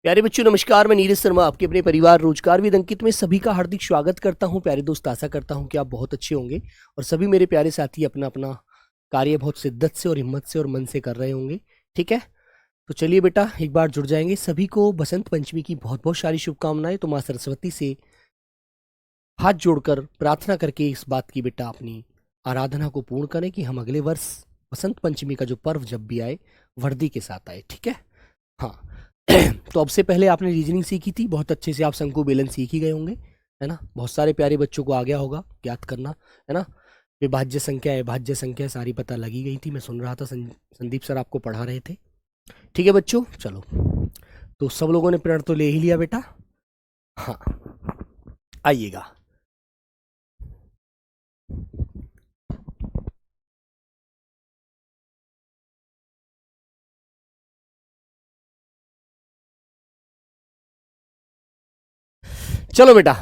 प्यारे बच्चों नमस्कार। मैं नीरज शर्मा आपके अपने परिवार रोजगार विद अंकित में सभी का हार्दिक स्वागत करता हूं। प्यारे दोस्त, आशा करता हूं कि आप बहुत अच्छे होंगे और सभी मेरे प्यारे साथी अपना अपना कार्य बहुत शिद्दत से और हिम्मत से और मन से कर रहे होंगे। ठीक है, तो चलिए बेटा एक बार जुड़ जाएंगे। सभी को बसंत पंचमी की बहुत बहुत सारी शुभकामनाएं। तो माँ सरस्वती से हाथ जोड़कर प्रार्थना करके इस बात की बेटा अपनी आराधना को पूर्ण करें कि हम अगले वर्ष बसंत पंचमी का जो पर्व जब भी आए वर्दी के साथ आए। ठीक है, हाँ। तो अब से पहले आपने रीजनिंग सीखी थी, बहुत अच्छे से आप शंकु बेलन सीख ही गए होंगे, है ना। बहुत सारे प्यारे बच्चों को आ गया होगा याद करना, है ना। विभाज्य संख्या, अभाज्य संख्या सारी पता लगी गई थी। मैं सुन रहा था संदीप सर आपको पढ़ा रहे थे। ठीक है बच्चों, चलो। तो सब लोगों ने प्रण तो ले ही लिया बेटा। हाँ, आइएगा। चलो बेटा,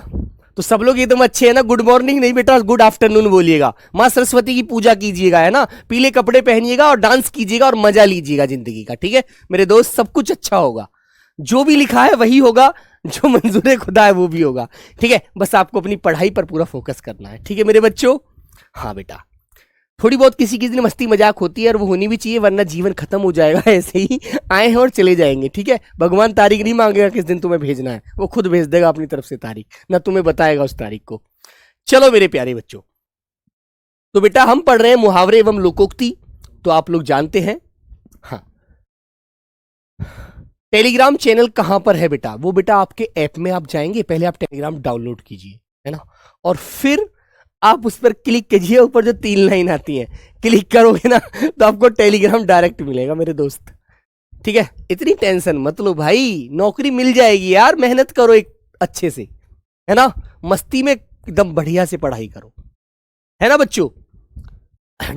तो सब लोग एकदम अच्छे हैं ना। गुड मॉर्निंग नहीं बेटा, गुड आफ्टरनून बोलिएगा। माँ सरस्वती की पूजा कीजिएगा, है ना। पीले कपड़े पहनिएगा और डांस कीजिएगा और मजा लीजिएगा जिंदगी का। ठीक है मेरे दोस्त, सब कुछ अच्छा होगा। जो भी लिखा है वही होगा, जो मंजूर खुदा है वो भी होगा। ठीक है, बस आपको अपनी पढ़ाई पर पूरा फोकस करना है। ठीक है मेरे बच्चों। हाँ बेटा, थोड़ी बहुत किसी किसी दिन मस्ती मजाक होती है और वो होनी भी चाहिए, वरना जीवन खत्म हो जाएगा। ऐसे ही आए हैं और चले जाएंगे। ठीक है, भगवान तारीख नहीं मांगेगा किस दिन तुम्हें भेजना है, वो खुद भेज देगा अपनी तरफ से तारीख, ना तुम्हें बताएगा उस तारीख को। चलो मेरे प्यारे बच्चों, तो बेटा हम पढ़ रहे हैं मुहावरे एवं लोकोक्ति। तो आप लोग जानते हैं, हाँ, टेलीग्राम चैनल कहां पर है बेटा? वो बेटा आपके ऐप में आप जाएंगे, पहले आप टेलीग्राम डाउनलोड कीजिए, है ना, और फिर आप उस पर क्लिक कीजिए। ऊपर जो 3 लाइन आती हैं, क्लिक करोगे ना तो आपको टेलीग्राम डायरेक्ट मिलेगा मेरे दोस्त। ठीक है, इतनी टेंशन मत लो भाई, नौकरी मिल जाएगी यार। मेहनत करो एक अच्छे से, है ना। मस्ती में एकदम बढ़िया से पढ़ाई करो, है ना बच्चों।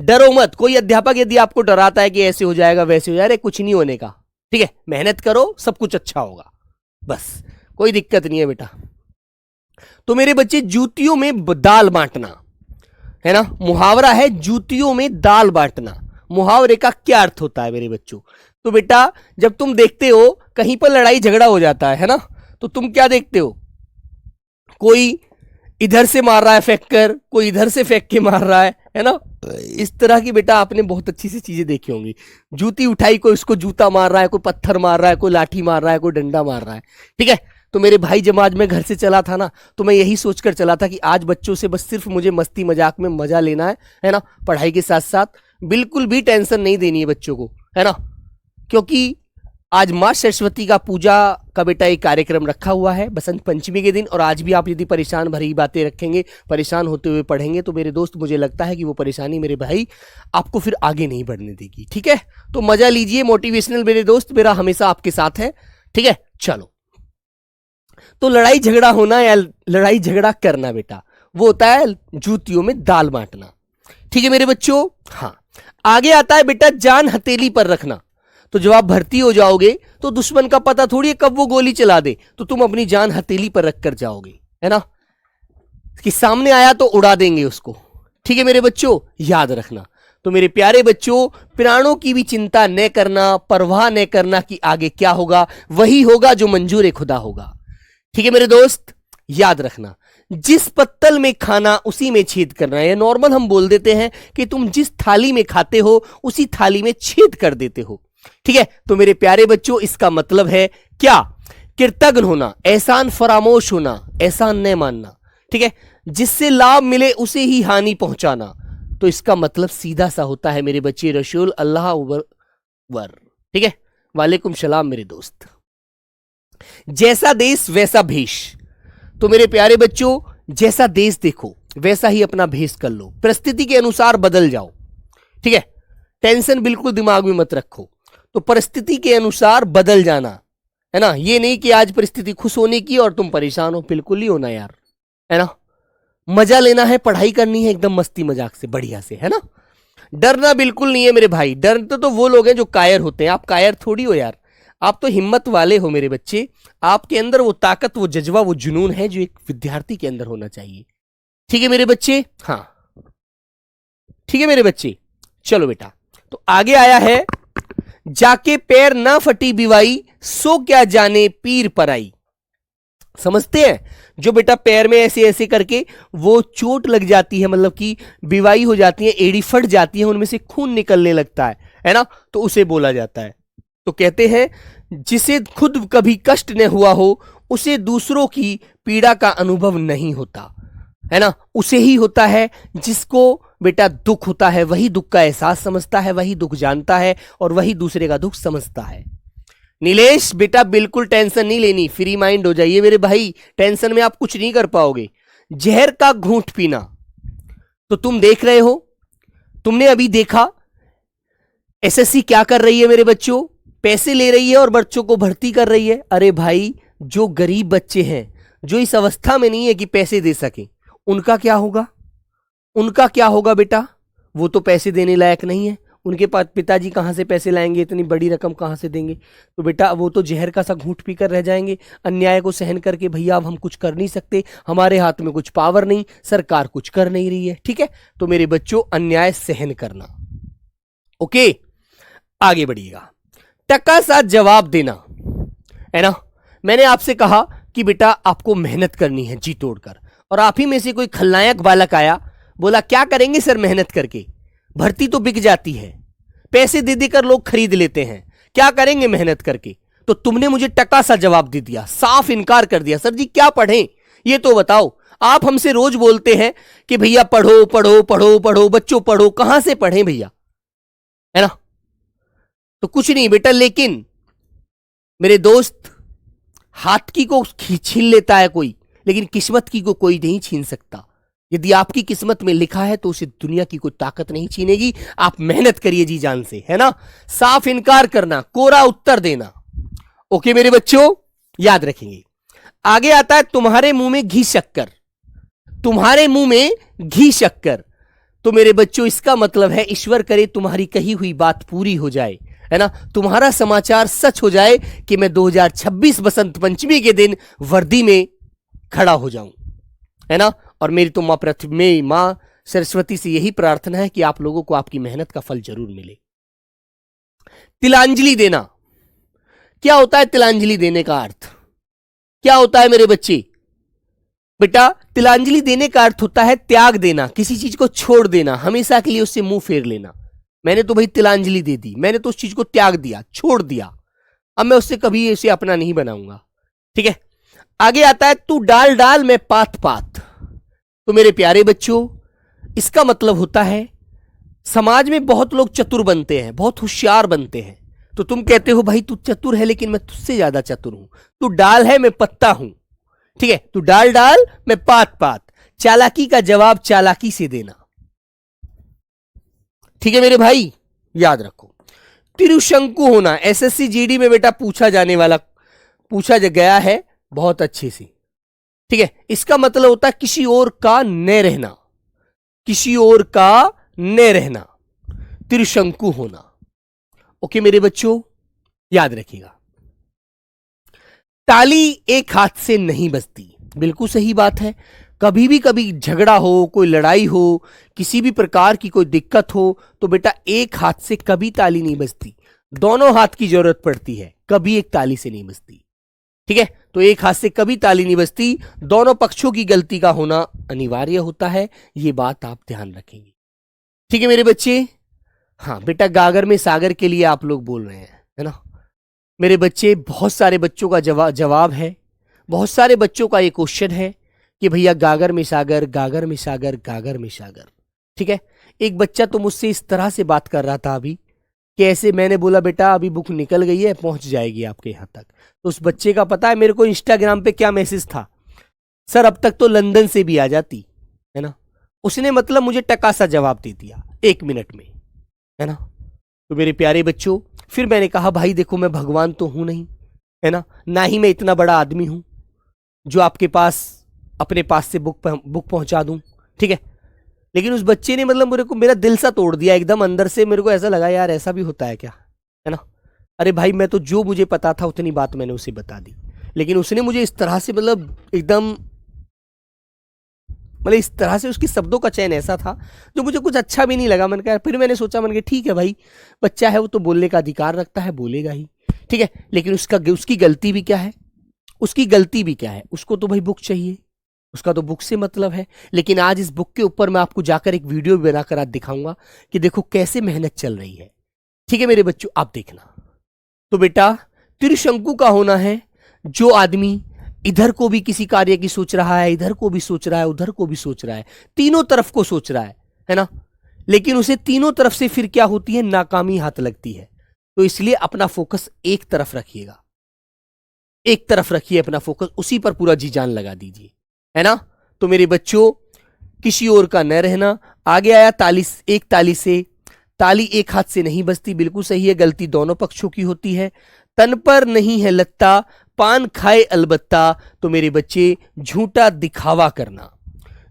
डरो मत। कोई अध्यापक यदि आपको डराता है कि ऐसे हो जाएगा वैसे हो जाएगा, कुछ नहीं होने का। ठीक है, मेहनत करो, सब कुछ अच्छा होगा, बस कोई दिक्कत नहीं है बेटा। तो मेरे बच्चे, जूतियों में दाल बांटना, है ना, मुहावरा है जूतियों में दाल बांटना। मुहावरे का क्या अर्थ होता है मेरे बच्चों? तो बेटा जब तुम देखते हो कहीं पर लड़ाई झगड़ा हो जाता है ना, तो तुम क्या देखते हो? कोई इधर से मार रहा है फेंक कर, कोई इधर से फेंक के मार रहा है ना। इस तरह की बेटा आपने बहुत अच्छी सी चीजें देखी होंगी। जूती उठाई, कोई उसको जूता मार रहा है, कोई पत्थर मार रहा है, कोई लाठी मार रहा है, कोई डंडा मार रहा है। ठीक है, तो मेरे भाई जब आज मैं घर से चला था ना, तो मैं यही सोचकर चला था कि आज बच्चों से बस सिर्फ मुझे मस्ती मजाक में मजा लेना है ना। पढ़ाई के साथ साथ बिल्कुल भी टेंशन नहीं देनी है बच्चों को, है ना। क्योंकि आज माँ सरस्वती का पूजा का बेटा एक कार्यक्रम रखा हुआ है बसंत पंचमी के दिन। और आज भी आप यदि परेशान भरी बातें रखेंगे, परेशान होते हुए पढ़ेंगे, तो मेरे दोस्त मुझे लगता है कि वो परेशानी मेरे भाई आपको फिर आगे नहीं बढ़ने देगी। ठीक है, तो मजा लीजिए। मोटिवेशनल मेरे दोस्त मेरा हमेशा आपके साथ है। ठीक है, चलो। तो लड़ाई झगड़ा होना या लड़ाई झगड़ा करना बेटा, वो होता है जूतियों में दाल बांटना। ठीक है मेरे बच्चों। हाँ, आगे आता है बेटा जान हथेली पर रखना। तो जब आप भर्ती हो जाओगे तो दुश्मन का पता थोड़ी है कब वो गोली चला दे, तो तुम अपनी जान हथेली पर रखकर जाओगे, है ना, कि सामने आया तो उड़ा देंगे उसको। ठीक है मेरे बच्चों, याद रखना। तो मेरे प्यारे बच्चों, प्राणों की भी चिंता न करना, परवाह न करना कि आगे क्या होगा, वही होगा जो मंजूर खुदा होगा। ठीक है मेरे दोस्त, याद रखना। जिस पत्तल में खाना उसी में छेद करना। ये नॉर्मल हम बोल देते हैं कि तुम जिस थाली में खाते हो उसी थाली में छेद कर देते हो। ठीक है, तो मेरे प्यारे बच्चों इसका मतलब है क्या? कृतज्ञ होना, एहसान फरामोश होना, एहसान न मानना। ठीक है, जिससे लाभ मिले उसे ही हानि पहुंचाना। तो इसका मतलब सीधा सा होता है मेरे बच्चे, रसूल अल्लाह वर। ठीक है, वालेकुम सलाम मेरे दोस्त। जैसा देश वैसा भेष। तो मेरे प्यारे बच्चों, जैसा देश देखो वैसा ही अपना भेष कर लो, परिस्थिति के अनुसार बदल जाओ। ठीक है, टेंशन बिल्कुल दिमाग में मत रखो। तो परिस्थिति के अनुसार बदल जाना, है ना। ये नहीं कि आज परिस्थिति खुश होने की और तुम परेशान हो, बिल्कुल नहीं होना यार, है ना। मजा लेना है, पढ़ाई करनी है एकदम मस्ती मजाक से, बढ़िया से, है ना। डरना बिल्कुल नहीं है मेरे भाई। डरते तो वो लोग हैं जो कायर होते हैं, आप कायर थोड़ी हो यार। आप तो हिम्मत वाले हो मेरे बच्चे। आपके अंदर वो ताकत, वो जज्बा, वो जुनून है जो एक विद्यार्थी के अंदर होना चाहिए। ठीक है मेरे बच्चे। हाँ ठीक है मेरे बच्चे, चलो बेटा। तो आगे आया है जाके पैर ना फटी बिवाई, सो क्या जाने पीर पराई। समझते हैं? जो बेटा पैर में ऐसे ऐसे करके वो चोट लग जाती है, मतलब कि बिवाई हो जाती है, एड़ी फट जाती है, उनमें से खून निकलने लगता है ना, तो उसे बोला जाता है। तो कहते हैं जिसे खुद कभी कष्ट न हुआ हो, उसे दूसरों की पीड़ा का अनुभव नहीं होता, है ना। उसे ही होता है जिसको बेटा दुख होता है, वही दुख का एहसास समझता है, वही दुख जानता है, और वही दूसरे का दुख समझता है। नीलेश बेटा बिल्कुल टेंशन नहीं लेनी, फ्री माइंड हो जाइए मेरे भाई, टेंशन में आप कुछ नहीं कर पाओगे। जहर का घूंट पीना, तो तुम देख रहे हो, तुमने अभी देखा एसएससी क्या कर रही है मेरे बच्चों, पैसे ले रही है और बच्चों को भर्ती कर रही है। अरे भाई, जो गरीब बच्चे हैं, जो इस अवस्था में नहीं है कि पैसे दे सके, उनका क्या होगा? उनका क्या होगा बेटा? वो तो पैसे देने लायक नहीं है, उनके पास पिताजी कहां से पैसे लाएंगे, इतनी बड़ी रकम कहां से देंगे? तो बेटा वो तो जहर का सा घूंट पीकर रह जाएंगे, अन्याय को सहन करके, भैया अब हम कुछ कर नहीं सकते, हमारे हाथ में कुछ पावर नहीं, सरकार कुछ कर नहीं रही है। ठीक है, तो मेरे बच्चों अन्याय सहन करना। ओके, आगे बढ़िएगा। टका सा जवाब देना, है ना। मैंने आपसे कहा कि बेटा आपको मेहनत करनी है जी तोड़कर, और आप ही में से कोई खलनायक बालक आया, बोला क्या करेंगे सर मेहनत करके, भर्ती तो बिक जाती है, पैसे दे देकर लोग खरीद लेते हैं, क्या करेंगे मेहनत करके? तो तुमने मुझे टका सा जवाब दे दिया, साफ इनकार कर दिया, सर जी क्या पढ़ें ये तो बताओ। आप हमसे रोज बोलते हैं कि भैया पढ़ो पढ़ो पढ़ो पढ़ो, बच्चों पढ़ो, कहां से पढ़ें भैया, है ना। तो कुछ नहीं बेटा, लेकिन मेरे दोस्त, हाथ की को छीन लेता है कोई, लेकिन किस्मत की को कोई नहीं छीन सकता। यदि आपकी किस्मत में लिखा है तो उसे दुनिया की कोई ताकत नहीं छीनेगी। आप मेहनत करिए जी जान से, है ना। साफ इनकार करना, कोरा उत्तर देना। ओके मेरे बच्चों, याद रखेंगे। आगे आता है तुम्हारे मुंह में घी शक्कर, तुम्हारे मुंह में घी शक्कर। तो मेरे बच्चों इसका मतलब है ईश्वर करे तुम्हारी कही हुई बात पूरी हो जाए, है ना, तुम्हारा समाचार सच हो जाए कि मैं 2026 बसंत पंचमी के दिन वर्दी में खड़ा हो जाऊं, है ना। और मेरी तो मां पृथ्वी, मां सरस्वती से यही प्रार्थना है कि आप लोगों को आपकी मेहनत का फल जरूर मिले। तिलांजलि देना, क्या होता है तिलांजलि देने का अर्थ? क्या होता है मेरे बच्चे? बेटा तिलांजलि देने का अर्थ होता है त्याग देना, किसी चीज को छोड़ देना, हमेशा के लिए उससे मुंह फेर लेना। मैंने तो भाई तिलांजलि दे दी, मैंने तो उस चीज को त्याग दिया, छोड़ दिया, अब मैं उससे कभी उसे अपना नहीं बनाऊंगा। ठीक है, आगे आता है तू डाल डाल मैं पात पात। तो मेरे प्यारे बच्चों, इसका मतलब होता है समाज में बहुत लोग चतुर बनते हैं, बहुत होशियार बनते हैं, तो तुम कहते हो भाई तू चतुर है लेकिन मैं तुझसे ज्यादा चतुर हूं, तू डाल है मैं पत्ता हूं। ठीक है, तू डाल डाल मैं पात पात, चालाकी का जवाब चालाकी से देना। ठीक है मेरे भाई, याद रखो। तिरुशंकु होना, एसएससी जीडी में बेटा पूछा गया है बहुत अच्छे से। ठीक है, इसका मतलब होता है किसी और का न रहना, किसी और का न रहना, त्रिशंकु होना। ओके मेरे बच्चों, याद रखिएगा। ताली एक हाथ से नहीं बजती, बिल्कुल सही बात है। कभी भी कभी झगड़ा हो, कोई लड़ाई हो, किसी भी प्रकार की कोई दिक्कत हो, तो बेटा एक हाथ से कभी ताली नहीं बजती, दोनों हाथ की जरूरत पड़ती है, कभी एक ताली से नहीं बजती। ठीक है, तो एक हाथ से कभी ताली नहीं बजती, दोनों पक्षों की गलती का होना अनिवार्य होता है, यह बात आप ध्यान रखेंगे। ठीक है मेरे बच्चे। हाँ बेटा, गागर में सागर के लिए आप लोग बोल रहे हैं, है ना मेरे बच्चे। बहुत सारे बच्चों का जवाब है, बहुत सारे बच्चों का ये क्वेश्चन है कि भैया गागर में सागर, गागर में सागर, गागर में सागर। ठीक है, एक बच्चा तो मुझसे इस तरह से बात कर रहा था अभी कि ऐसे, मैंने बोला बेटा अभी बुक निकल गई है, पहुंच जाएगी आपके यहाँ तक। तो उस बच्चे का पता है मेरे को इंस्टाग्राम पे क्या मैसेज था? सर अब तक तो लंदन से भी आ जाती, है ना। उसने मतलब मुझे टका सा जवाब दे दिया 1 मिनट में, है ना। तो मेरे प्यारे बच्चों, फिर मैंने कहा भाई देखो मैं भगवान तो हूं नहीं, है ना ही मैं इतना बड़ा आदमी हूं जो आपके पास अपने पास से बुक पहुंचा दूं। ठीक है, लेकिन उस बच्चे ने मतलब मेरे को, मेरा दिल सा तोड़ दिया एकदम अंदर से। मेरे को ऐसा लगा यार ऐसा भी होता है क्या, है ना। अरे भाई मैं तो जो मुझे पता था उतनी बात मैंने उसे बता दी, लेकिन उसने मुझे इस तरह से मतलब एकदम मतलब इस तरह से उसके शब्दों का चयन ऐसा था जो मुझे कुछ अच्छा भी नहीं लगा। मैंने कहा, फिर मैंने सोचा, मैंने कहा ठीक है भाई, बच्चा है वो तो बोलने का अधिकार रखता है, बोलेगा ही, ठीक है, लेकिन उसकी गलती भी क्या है, उसकी गलती भी क्या है, उसको तो भाई बुक चाहिए, उसका तो बुक से मतलब है। लेकिन आज इस बुक के ऊपर मैं आपको जाकर एक वीडियो भी बनाकर आज दिखाऊंगा कि देखो कैसे मेहनत चल रही है। ठीक है मेरे बच्चों, आप देखना। तो बेटा त्रिशंकु का होना है जो आदमी इधर को भी किसी कार्य की सोच रहा है, इधर को भी सोच रहा है, उधर को भी सोच रहा है, तीनों तरफ को सोच रहा है ना, लेकिन उसे तीनों तरफ से फिर क्या होती है, नाकामी हाथ लगती है। तो इसलिए अपना फोकस एक तरफ रखिएगा, एक तरफ रखिए अपना फोकस, उसी पर पूरा जी जान लगा दीजिए, है ना। तो मेरे बच्चों किसी और का न रहना। आगे आया ताली, एक ताली से, ताली एक हाथ से नहीं बजती, बिल्कुल सही है, गलती दोनों पक्षों की होती है। तन पर नहीं है लत्ता, पान खाए अलबत्ता। तो मेरे बच्चे झूठा दिखावा करना,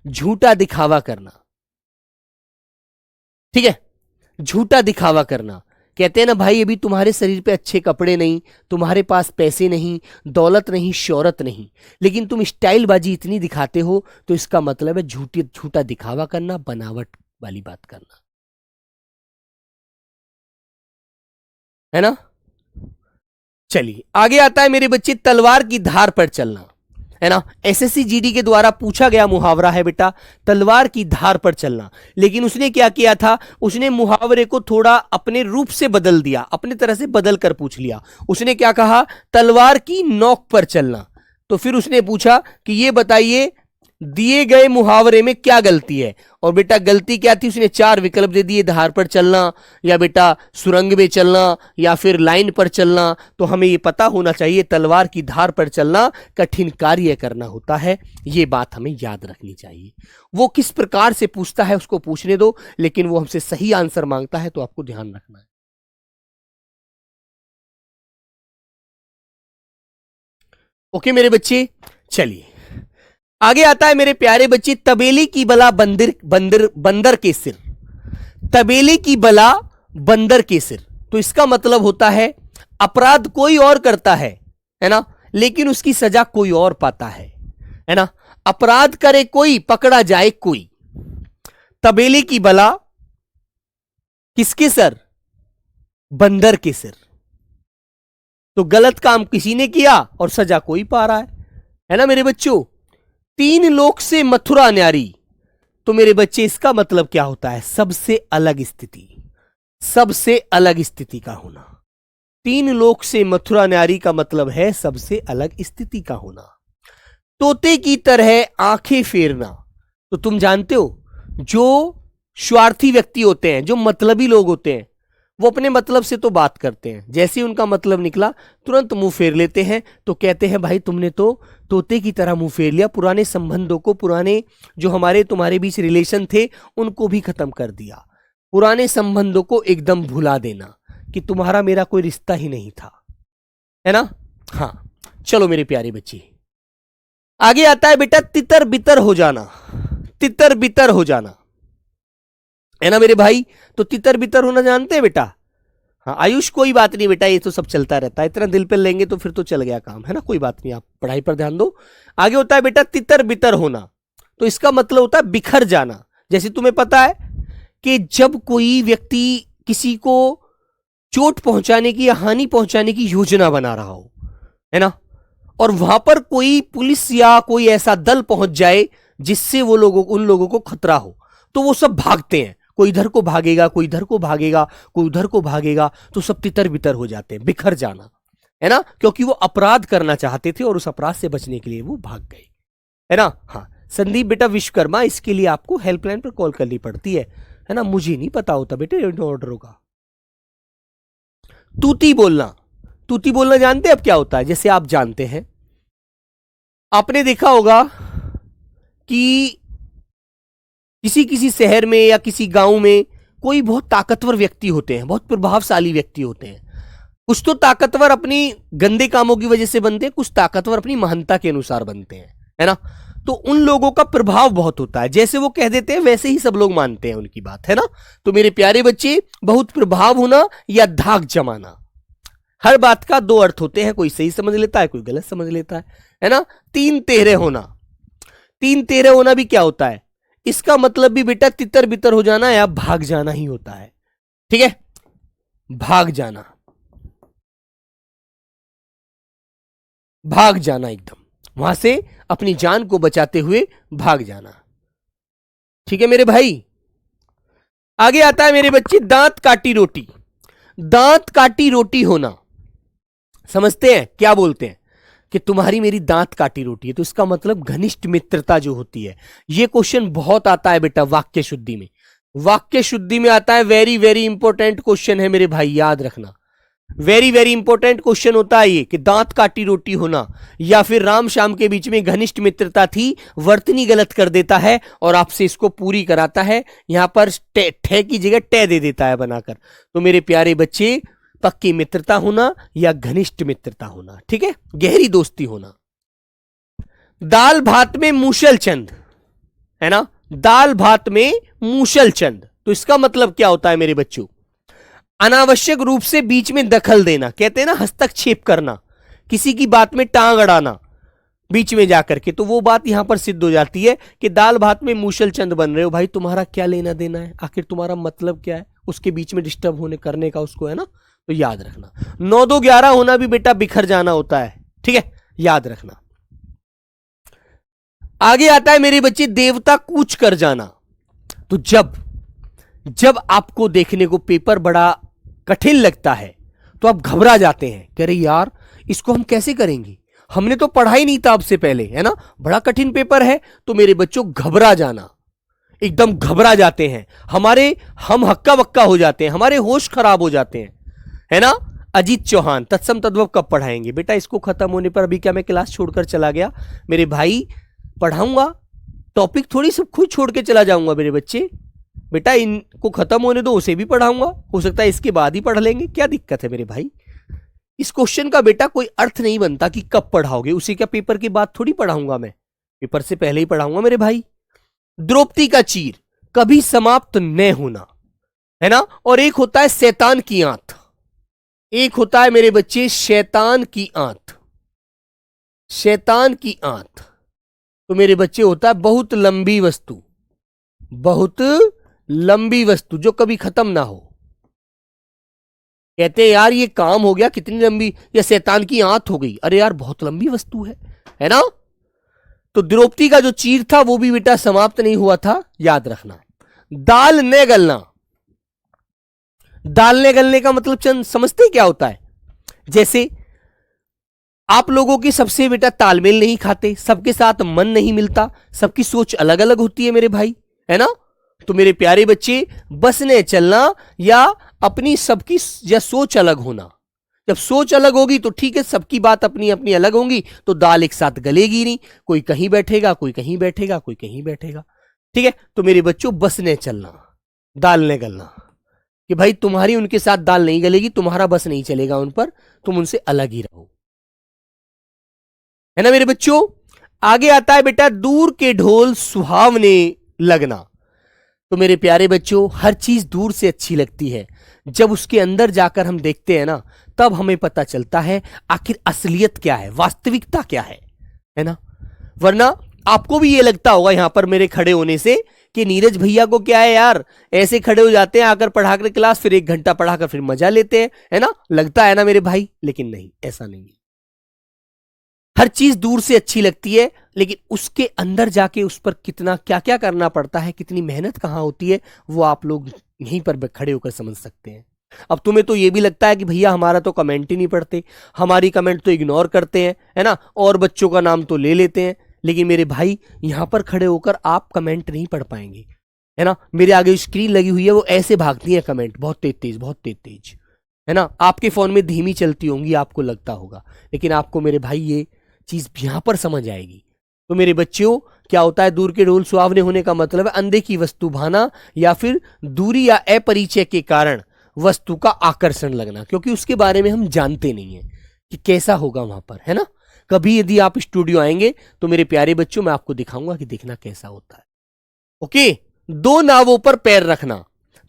झूठा दिखावा करना, ठीक है, झूठा दिखावा करना। कहते हैं ना भाई, अभी तुम्हारे शरीर पे अच्छे कपड़े नहीं, तुम्हारे पास पैसे नहीं, दौलत नहीं, शोहरत नहीं, लेकिन तुम स्टाइलबाजी इतनी दिखाते हो, तो इसका मतलब है झूठा दिखावा करना, बनावट वाली बात करना, है ना। चलिए आगे आता है मेरे बच्चे, तलवार की धार पर चलना, है ना। एसएससी जीडी के द्वारा पूछा गया मुहावरा है बेटा, तलवार की धार पर चलना। लेकिन उसने क्या किया था, उसने मुहावरे को थोड़ा अपने रूप से बदल दिया, अपने तरह से बदल कर पूछ लिया। उसने क्या कहा, तलवार की नोक पर चलना। तो फिर उसने पूछा कि ये बताइए दिए गए मुहावरे में क्या गलती है। और बेटा गलती क्या थी, उसने 4 विकल्प दे दिए, धार पर चलना, या बेटा सुरंग में चलना, या फिर लाइन पर चलना। तो हमें ये पता होना चाहिए तलवार की धार पर चलना कठिन कार्य करना होता है, ये बात हमें याद रखनी चाहिए। वो किस प्रकार से पूछता है उसको पूछने दो, लेकिन वो हमसे सही आंसर मांगता है, तो आपको ध्यान रखना है। ओके मेरे बच्चे, चलिए आगे आता है मेरे प्यारे बच्चे, तबेले की बला बंदर बंदर बंदर के सिर, तबेले की बला बंदर के सिर। तो इसका मतलब होता है अपराध कोई और करता है ना, लेकिन उसकी सजा कोई और पाता है ना। अपराध करे कोई, पकड़ा जाए कोई। तबेले की बला किसके सर, बंदर के सिर। तो गलत काम किसी ने किया और सजा कोई पा रहा है ना मेरे बच्चों। 3 लोक से मथुरा न्यारी। तो मेरे बच्चे इसका मतलब क्या होता है, सबसे अलग स्थिति, सबसे अलग स्थिति का होना। 3 लोक से मथुरा न्यारी का मतलब है सबसे अलग स्थिति का होना। तोते की तरह आंखें फेरना। तो तुम जानते हो जो स्वार्थी व्यक्ति होते हैं, जो मतलबी लोग होते हैं, वो अपने मतलब से तो बात करते हैं, जैसे ही उनका मतलब निकला तुरंत मुंह फेर लेते हैं। तो कहते हैं भाई तुमने तो तोते की तरह मुंह फेर लिया, पुराने संबंधों को, पुराने जो हमारे तुम्हारे बीच रिलेशन थे उनको भी खत्म कर दिया, पुराने संबंधों को एकदम भुला देना कि तुम्हारा मेरा कोई रिश्ता ही नहीं था, है ना। हाँ चलो मेरे प्यारे बच्चे, आगे आता है बेटा तितर बितर हो जाना, तितर बितर हो जाना, है ना मेरे भाई। तो तितर बितर होना जानते हैं बेटा। हाँ आयुष कोई बात नहीं बेटा, ये तो सब चलता रहता है, इतना दिल पे लेंगे तो फिर तो चल गया काम, है ना, कोई बात नहीं, आप पढ़ाई पर ध्यान दो। आगे होता है बेटा तितर बितर होना। तो इसका मतलब होता है बिखर जाना। जैसे तुम्हें पता है कि जब कोई व्यक्ति किसी को चोट पहुंचाने की या हानि पहुंचाने की योजना बना रहा हो, है ना, और वहां पर कोई पुलिस या कोई ऐसा दल पहुंच जाए जिससे वो लोगों, उन लोगों को खतरा हो, तो वो सब भागते हैं, कोई इधर को भागेगा, कोई इधर को भागेगा, कोई उधर को भागेगा, तो सब तितर बितर हो जाते हैं, बिखर जाना, है ना, क्योंकि वो अपराध करना चाहते थे और उस अपराध से बचने के लिए वो भाग गए, है ना। हाँ संदीप बेटा विश्वकर्मा, इसके लिए आपको हेल्पलाइन पर कॉल करनी पड़ती है ना, मुझे नहीं पता होता बेटे ऑर्डरों का। तूती बोलना, तूती बोलना जानते हैं अब क्या होता है। जैसे आप जानते हैं, आपने देखा होगा कि किसी किसी शहर में या किसी गांव में कोई बहुत ताकतवर व्यक्ति होते हैं, बहुत प्रभावशाली व्यक्ति होते हैं। कुछ तो ताकतवर अपनी गंदे कामों की वजह से बनते हैं, कुछ ताकतवर अपनी महानता के अनुसार बनते हैं, है ना। तो उन लोगों का प्रभाव बहुत होता है, जैसे वो कह देते हैं वैसे ही सब लोग मानते हैं उनकी बात, है ना। तो मेरे प्यारे बच्चे, बहुत प्रभाव होना या धाक जमाना, हर बात का 2 अर्थ होते हैं, कोई सही समझ लेता है, कोई गलत समझ लेता है ना। 3 तेहरे होना, 3 13 होना भी क्या होता है, इसका मतलब भी बेटा तितर बितर हो जाना या भाग जाना ही होता है। ठीक है, भाग जाना, भाग जाना, एकदम वहां से अपनी जान को बचाते हुए भाग जाना। ठीक है मेरे भाई, आगे आता है मेरे बच्चे दांत काटी रोटी। दांत काटी रोटी होना समझते हैं क्या बोलते हैं, कि तुम्हारी मेरी दांत काटी रोटी है, तो इसका मतलब घनिष्ठ मित्रता जो होती है। यह क्वेश्चन बहुत आता है बेटा वाक्य शुद्धि में, वाक्य शुद्धि में आता है। वेरी वेरी इंपॉर्टेंट क्वेश्चन है मेरे भाई, याद रखना। वेरी वेरी इंपॉर्टेंट क्वेश्चन होता है ये, कि दांत काटी रोटी होना या फिर राम श्याम के बीच में घनिष्ठ मित्रता थी, वर्तनी गलत कर देता है और आपसे इसको पूरी कराता है। यहां पर ठे की जगह टे दे देता है बनाकर। तो मेरे प्यारे बच्चे, पक्की मित्रता होना या घनिष्ठ मित्रता होना, ठीक है, गहरी दोस्ती होना। दाल भात में मूसल चंद, है ना, दाल भात में मूसल चंद, तो इसका मतलब क्या होता है मेरे बच्चों, अनावश्यक रूप से बीच में दखल देना, कहते हैं ना हस्तक्षेप करना, किसी की बात में टांग अड़ाना बीच में जाकर के। तो वो बात यहां पर सिद्ध हो जाती है कि दाल भात में मूसल चंद बन रहे हो, भाई तुम्हारा क्या लेना देना है, आखिर तुम्हारा मतलब क्या है उसके बीच में डिस्टर्ब होने करने का उसको, है ना। तो याद रखना 9 2 11 होना भी बेटा बिखर जाना होता है, ठीक है, याद रखना। आगे आता है मेरे बच्चे देवता कूच कर जाना। तो जब आपको देखने को पेपर बड़ा कठिन लगता है तो आप घबरा जाते हैं, कह रहे यार इसको हम कैसे करेंगे, हमने तो पढ़ा ही नहीं था अब से पहले, है ना, बड़ा कठिन पेपर है। तो मेरे बच्चों घबरा जाना, एकदम घबरा जाते हैं, हम हक्का बक्का हो जाते हैं, हमारे होश खराब हो जाते हैं, है ना। अजीत चौहान तत्सम तद्भव कब पढ़ाएंगे बेटा, इसको खत्म होने पर, अभी क्या मैं क्लास छोड़कर चला गया मेरे भाई, पढ़ाऊंगा, टॉपिक थोड़ी सब खुद छोड़ के चला जाऊंगा मेरे बच्चे, बेटा इनको खत्म होने दो, उसे भी पढ़ाऊंगा, हो सकता है इसके बाद ही पढ़ लेंगे, क्या दिक्कत है मेरे भाई। इस क्वेश्चन का बेटा कोई अर्थ नहीं बनता कि कब पढ़ाओगे, उसे क्या पेपर के बाद थोड़ी पढ़ाऊंगा मैं, पेपर से पहले ही पढ़ाऊंगा मेरे भाई। द्रौपदी का चीर कभी समाप्त न होना, है ना। और एक होता है शैतान की आंत, एक होता है मेरे बच्चे शैतान की आंत, शैतान की आंत। तो मेरे बच्चे होता है बहुत लंबी वस्तु, बहुत लंबी वस्तु जो कभी खत्म ना हो। कहते हैं यार ये काम हो गया, कितनी लंबी, या शैतान की आंत हो गई, अरे यार बहुत लंबी वस्तु है ना। तो द्रौपदी का जो चीर था वो भी बेटा समाप्त नहीं हुआ था, याद रखना। दाल न गलना, दाल न गलने का मतलब चंद समझते क्या होता है, जैसे आप लोगों की सबसे बेटा तालमेल नहीं खाते, सबके साथ मन नहीं मिलता, सबकी सोच अलग अलग होती है मेरे भाई, है ना। तो मेरे प्यारे बच्चे, बसने चलना या अपनी सबकी या सोच अलग होना, जब सोच अलग होगी तो ठीक है, सबकी बात अपनी अपनी अलग होंगी तो दाल एक साथ गलेगी नहीं, कोई कहीं बैठेगा, कोई कहीं बैठेगा, कोई कहीं बैठेगा, ठीक है। तो मेरे बच्चों बसने चलना, दाल ने गलना, कि भाई तुम्हारी उनके साथ दाल नहीं गलेगी, तुम्हारा बस नहीं चलेगा उन पर, तुम उनसे अलग ही रहो, है ना मेरे बच्चों। आगे आता है बेटा दूर के ढोल सुहावने लगना। तो मेरे प्यारे बच्चों, हर चीज दूर से अच्छी लगती है, जब उसके अंदर जाकर हम देखते हैं ना, तब हमें पता चलता है आखिर असलियत क्या है, वास्तविकता क्या है ना। वरना आपको भी ये लगता होगा यहां पर मेरे खड़े होने से कि नीरज भैया को क्या है यार, ऐसे खड़े हो जाते हैं आकर पढ़ाकर क्लास, फिर 1 घंटा पढ़ाकर फिर मजा लेते हैं, है ना, लगता है ना मेरे भाई। लेकिन नहीं, ऐसा नहीं है। हर चीज दूर से अच्छी लगती है, लेकिन उसके अंदर जाके उस पर कितना क्या क्या करना पड़ता है, कितनी मेहनत कहां होती है, वो आप लोग यहीं पर खड़े होकर समझ सकते हैं। अब तुम्हें तो ये भी लगता है कि भैया हमारा तो कमेंट ही नहीं पढ़ते, हमारी कमेंट तो इग्नोर करते हैं, है ना, और बच्चों का नाम तो ले लेते हैं। लेकिन मेरे भाई, यहां पर खड़े होकर आप कमेंट नहीं पढ़ पाएंगे, है ना। मेरे आगे स्क्रीन लगी हुई है, वो ऐसे भागती है कमेंट, बहुत तेज तेज, बहुत तेज तेज, है ना। आपके फोन में धीमी चलती होंगी, आपको लगता होगा, लेकिन आपको मेरे भाई ये चीज यहां पर समझ आएगी। तो मेरे बच्चों, क्या होता है दूर के ढोल सुहावने होने का मतलब है अंधे की वस्तु भाना, या फिर दूरी या अपरिचय के कारण वस्तु का आकर्षण लगना, क्योंकि उसके बारे में हम जानते नहीं है कि कैसा होगा वहां पर, है ना। कभी यदि आप स्टूडियो आएंगे तो मेरे प्यारे बच्चों, मैं आपको दिखाऊंगा कि देखना कैसा होता है। ओके, 2 नावों पर पैर रखना।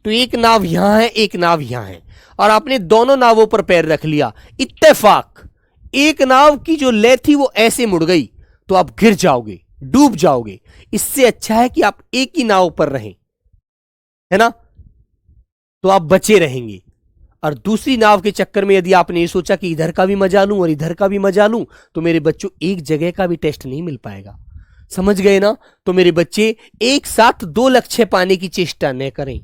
तो एक नाव यहां है, एक नाव यहां है, और आपने दोनों नावों पर पैर रख लिया, इत्तेफाक एक नाव की जो ले थी वो ऐसे मुड़ गई, तो आप गिर जाओगे, डूब जाओगे। इससे अच्छा है कि आप एक ही नाव पर रहें, है ना, तो आप बचे रहेंगे। और दूसरी नाव के चक्कर में यदि आपने ये सोचा कि इधर का भी मजा लूं और इधर का भी मजा लूं, तो मेरे बच्चों एक जगह का भी टेस्ट नहीं मिल पाएगा। समझ गए ना? तो मेरे बच्चे एक साथ दो लक्ष्य पाने की चेष्टा न करें।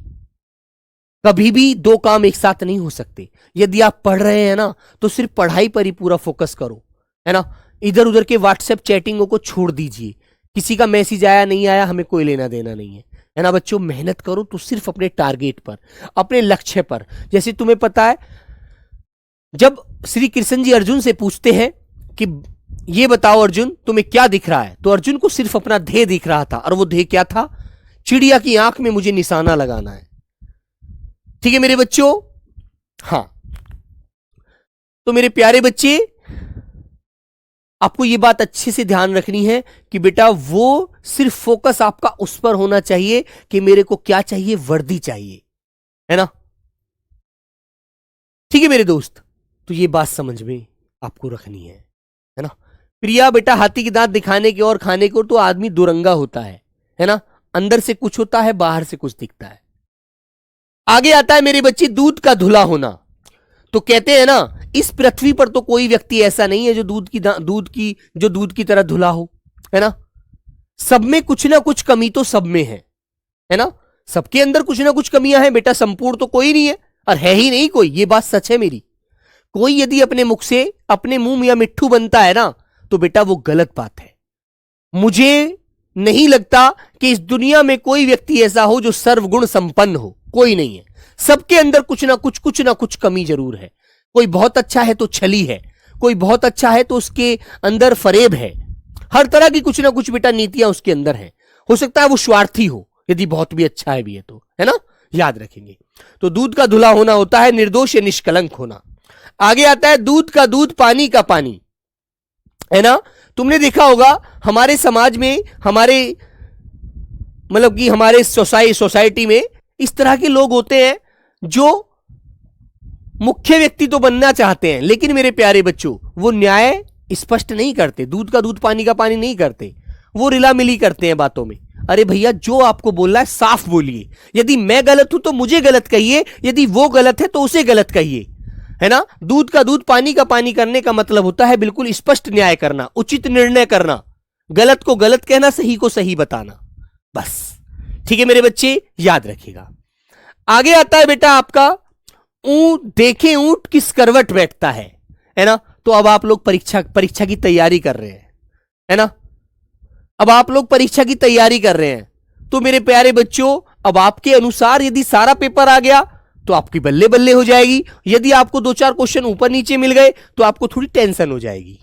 कभी भी दो काम एक साथ नहीं हो सकते। यदि आप पढ़ रहे हैं ना, तो सिर्फ पढ़ाई पर ही पूरा फोकस करो, है ना। इधर उधर के व्हाट्सएप चैटिंगों को छोड़ दीजिए। किसी का मैसेज आया नहीं आया हमें कोई लेना देना नहीं है ना बच्चों। मेहनत करो तो सिर्फ अपने टारगेट पर, अपने लक्ष्य पर। जैसे तुम्हें पता है, जब श्री कृष्ण जी अर्जुन से पूछते हैं कि ये बताओ अर्जुन तुम्हें क्या दिख रहा है, तो अर्जुन को सिर्फ अपना ध्येय दिख रहा था। और वो ध्येय क्या था? चिड़िया की आंख में मुझे निशाना लगाना है। ठीक है मेरे बच्चों? हां, तो मेरे प्यारे बच्चे, आपको यह बात अच्छे से ध्यान रखनी है कि बेटा वो सिर्फ फोकस आपका उस पर होना चाहिए कि मेरे को क्या चाहिए, वर्दी चाहिए, है ना। ठीक है मेरे दोस्त, तो ये बात समझ में आपको रखनी है ना। प्रिया बेटा, हाथी के दांत दिखाने के और खाने को तो आदमी दुरंगा होता है ना। अंदर से कुछ होता है, बाहर से कुछ दिखता है। आगे आता है मेरे बच्चे दूध का धुला होना। तो कहते हैं ना, इस पृथ्वी पर तो कोई व्यक्ति ऐसा नहीं है जो दूध की तरह धुला हो, है ना। सब में कुछ ना कुछ कमी तो सब में है ना। सबके अंदर कुछ ना कुछ कमियां हैं बेटा, संपूर्ण तो कोई नहीं है, और है ही नहीं कोई। ये बात सच है मेरी। कोई यदि अपने मुख से अपने मुंह में या मिट्ठू बनता है ना, तो बेटा वो गलत बात है। मुझे नहीं लगता कि इस दुनिया में कोई व्यक्ति ऐसा हो जो सर्वगुण संपन्न हो। कोई नहीं है। सबके अंदर कुछ ना कुछ कमी जरूर है। कोई बहुत अच्छा है तो छली है, कोई बहुत अच्छा है तो उसके अंदर फरेब है। हर तरह की कुछ ना कुछ बेटा नीतियां उसके अंदर है। हो सकता है वो स्वार्थी हो, यदि बहुत भी अच्छा है भी है तो, है ना। याद रखेंगे। तो दूध का धुला होना होता है निर्दोष या निष्कलंक होना। आगे आता है दूध का दूध, पानी का पानी, है ना। तुमने देखा होगा हमारे समाज में, हमारे मतलब कि हमारे सोसाइटी में इस तरह के लोग होते हैं जो मुख्य व्यक्ति तो बनना चाहते हैं, लेकिन मेरे प्यारे बच्चों वो न्याय स्पष्ट नहीं करते। दूध का दूध पानी का पानी नहीं करते, वो रिला मिली करते हैं बातों में। अरे भैया, जो आपको बोलना है साफ बोलिए। यदि मैं गलत हूं तो मुझे गलत कहिए, यदि वो गलत है तो उसे गलत कहिए, है ना। दूध का दूध पानी का पानी करने का मतलब होता है बिल्कुल स्पष्ट न्याय करना, उचित निर्णय करना, गलत को गलत कहना, सही को सही बताना, बस। ठीक है मेरे बच्चे, याद रखिएगा। आगे आता है बेटा आपका देखें ऊंट किस करवट बैठता है ना। तो अब आप लोग परीक्षा की तैयारी कर रहे हैं, है ना। अब आप लोग परीक्षा की तैयारी कर रहे हैं, तो मेरे प्यारे बच्चों, अब आपके अनुसार यदि सारा पेपर आ गया तो आपकी बल्ले बल्ले हो जाएगी। यदि आपको दो चार क्वेश्चन ऊपर नीचे मिल गए तो आपको थोड़ी टेंशन हो जाएगी।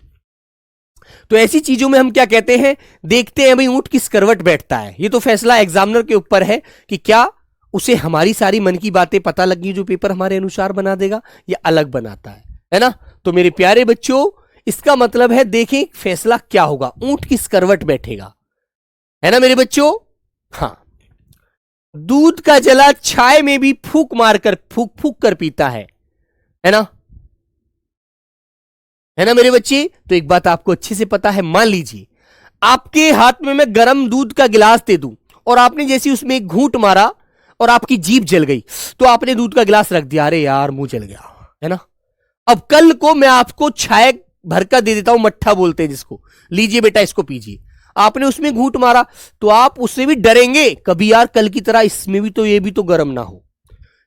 तो ऐसी चीजों में हम क्या कहते हैं, देखते हैं भाई ऊंट किस करवट बैठता है। ये तो फैसला एग्जामिनर के ऊपर है कि क्या उसे हमारी सारी मन की बातें पता लगी जो पेपर हमारे अनुसार बना देगा, या अलग बनाता है ना। तो मेरे प्यारे बच्चों, इसका मतलब है देखें फैसला क्या होगा, ऊंट किस करवट बैठेगा, है ना मेरे बच्चों। हां, दूध का जला छाए में भी फूक मारकर फूक कर पीता है ना, है ना मेरे बच्चे। तो एक बात आपको अच्छे से पता है, मान लीजिए आपके हाथ में मैं गर्म दूध का गिलास दे दूं और आपने जैसे उसमें एक घूंट मारा और आपकी जीभ जल गई, तो आपने दूध का गिलास रख दिया, अरे यार मुंह जल गया, है ना। अब कल को मैं आपको छाए भर का दे देता हूं, मट्ठा बोलते हैं जिसको, लीजिए बेटा इसको पीजिए। आपने उसमें घूंट मारा तो आप उससे भी डरेंगे कभी, यार कल की तरह इसमें भी तो, ये भी तो गर्म ना हो,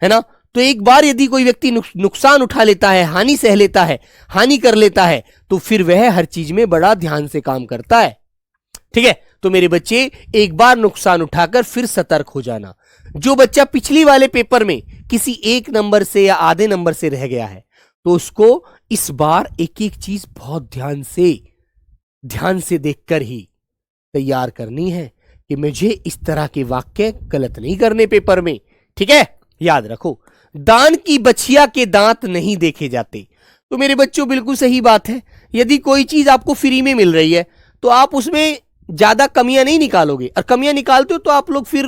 है ना। तो एक बार यदि कोई व्यक्ति नुकसान उठा लेता है, हानि सह लेता है, हानि कर लेता है, तो फिर वह हर चीज में बड़ा ध्यान से काम करता है। ठीक है, तो मेरे बच्चे, एक बार नुकसान उठाकर फिर सतर्क हो जाना। जो बच्चा पिछली वाले पेपर में किसी एक नंबर से या आधे नंबर से रह गया है, तो उसको इस बार एक एक चीज बहुत ध्यान से देखकर ही तैयार करनी है कि मुझे इस तरह के वाक्य गलत नहीं करने पेपर में। ठीक है, याद रखो, दान की बछिया के दांत नहीं देखे जाते। तो मेरे बच्चों बिल्कुल सही बात है। यदि कोई चीज आपको फ्री में मिल रही है तो आप उसमें ज्यादा कमियां नहीं निकालोगे, और कमियां निकालते हो तो आप लोग फिर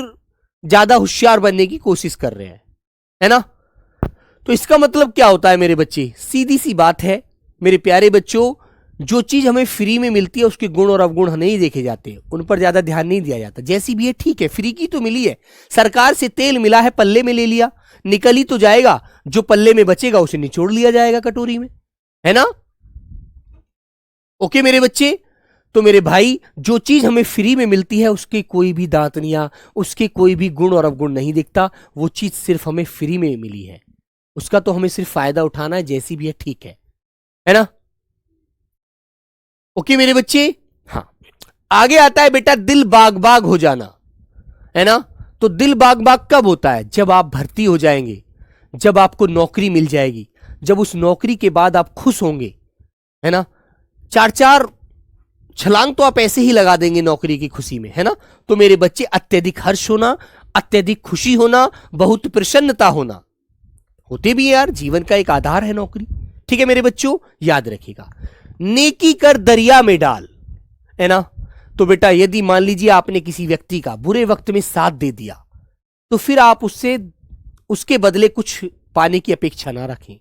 ज्यादा होशियार बनने की कोशिश कर रहे हैं, है ना। तो इसका मतलब क्या होता है मेरे बच्चे, सीधी सी बात है मेरे प्यारे बच्चों, जो चीज हमें फ्री में मिलती है उसके गुण और अवगुण नहीं देखे जाते, उन पर ज्यादा ध्यान नहीं दिया जाता। जैसी भी है ठीक है, फ्री की तो मिली है, सरकार से तेल मिला है, पल्ले में ले लिया, निकल ही तो जाएगा, जो पल्ले में बचेगा उसे निचोड़ लिया जाएगा कटोरी में, है ना। ओके मेरे बच्चे, तो मेरे भाई जो चीज हमें फ्री में मिलती है उसके कोई भी दांतनियां, उसके कोई भी गुण और अवगुण नहीं दिखता, वो चीज सिर्फ हमें फ्री में मिली है, उसका तो हमें सिर्फ फायदा उठाना है, जैसी भी है ठीक है ना। ओके मेरे बच्चे, हाँ आगे आता है बेटा दिल बाग बाग हो जाना, है ना। तो दिल बाग बाग कब होता है? जब आप भर्ती हो जाएंगे, जब आपको नौकरी मिल जाएगी, जब उस नौकरी के बाद आप खुश होंगे, है ना। चार चार छलांग तो आप ऐसे ही लगा देंगे नौकरी की खुशी में, है ना। तो मेरे बच्चे अत्यधिक हर्ष होना, अत्यधिक खुशी होना, बहुत प्रसन्नता होना, होते भी है यार, जीवन का एक आधार है नौकरी, ठीक है मेरे बच्चों, याद रखिएगा। नेकी कर दरिया में डाल, है ना। तो बेटा यदि मान लीजिए आपने किसी व्यक्ति का बुरे वक्त में साथ दे दिया, तो फिर आप उससे उसके बदले कुछ पाने की अपेक्षा ना रखें।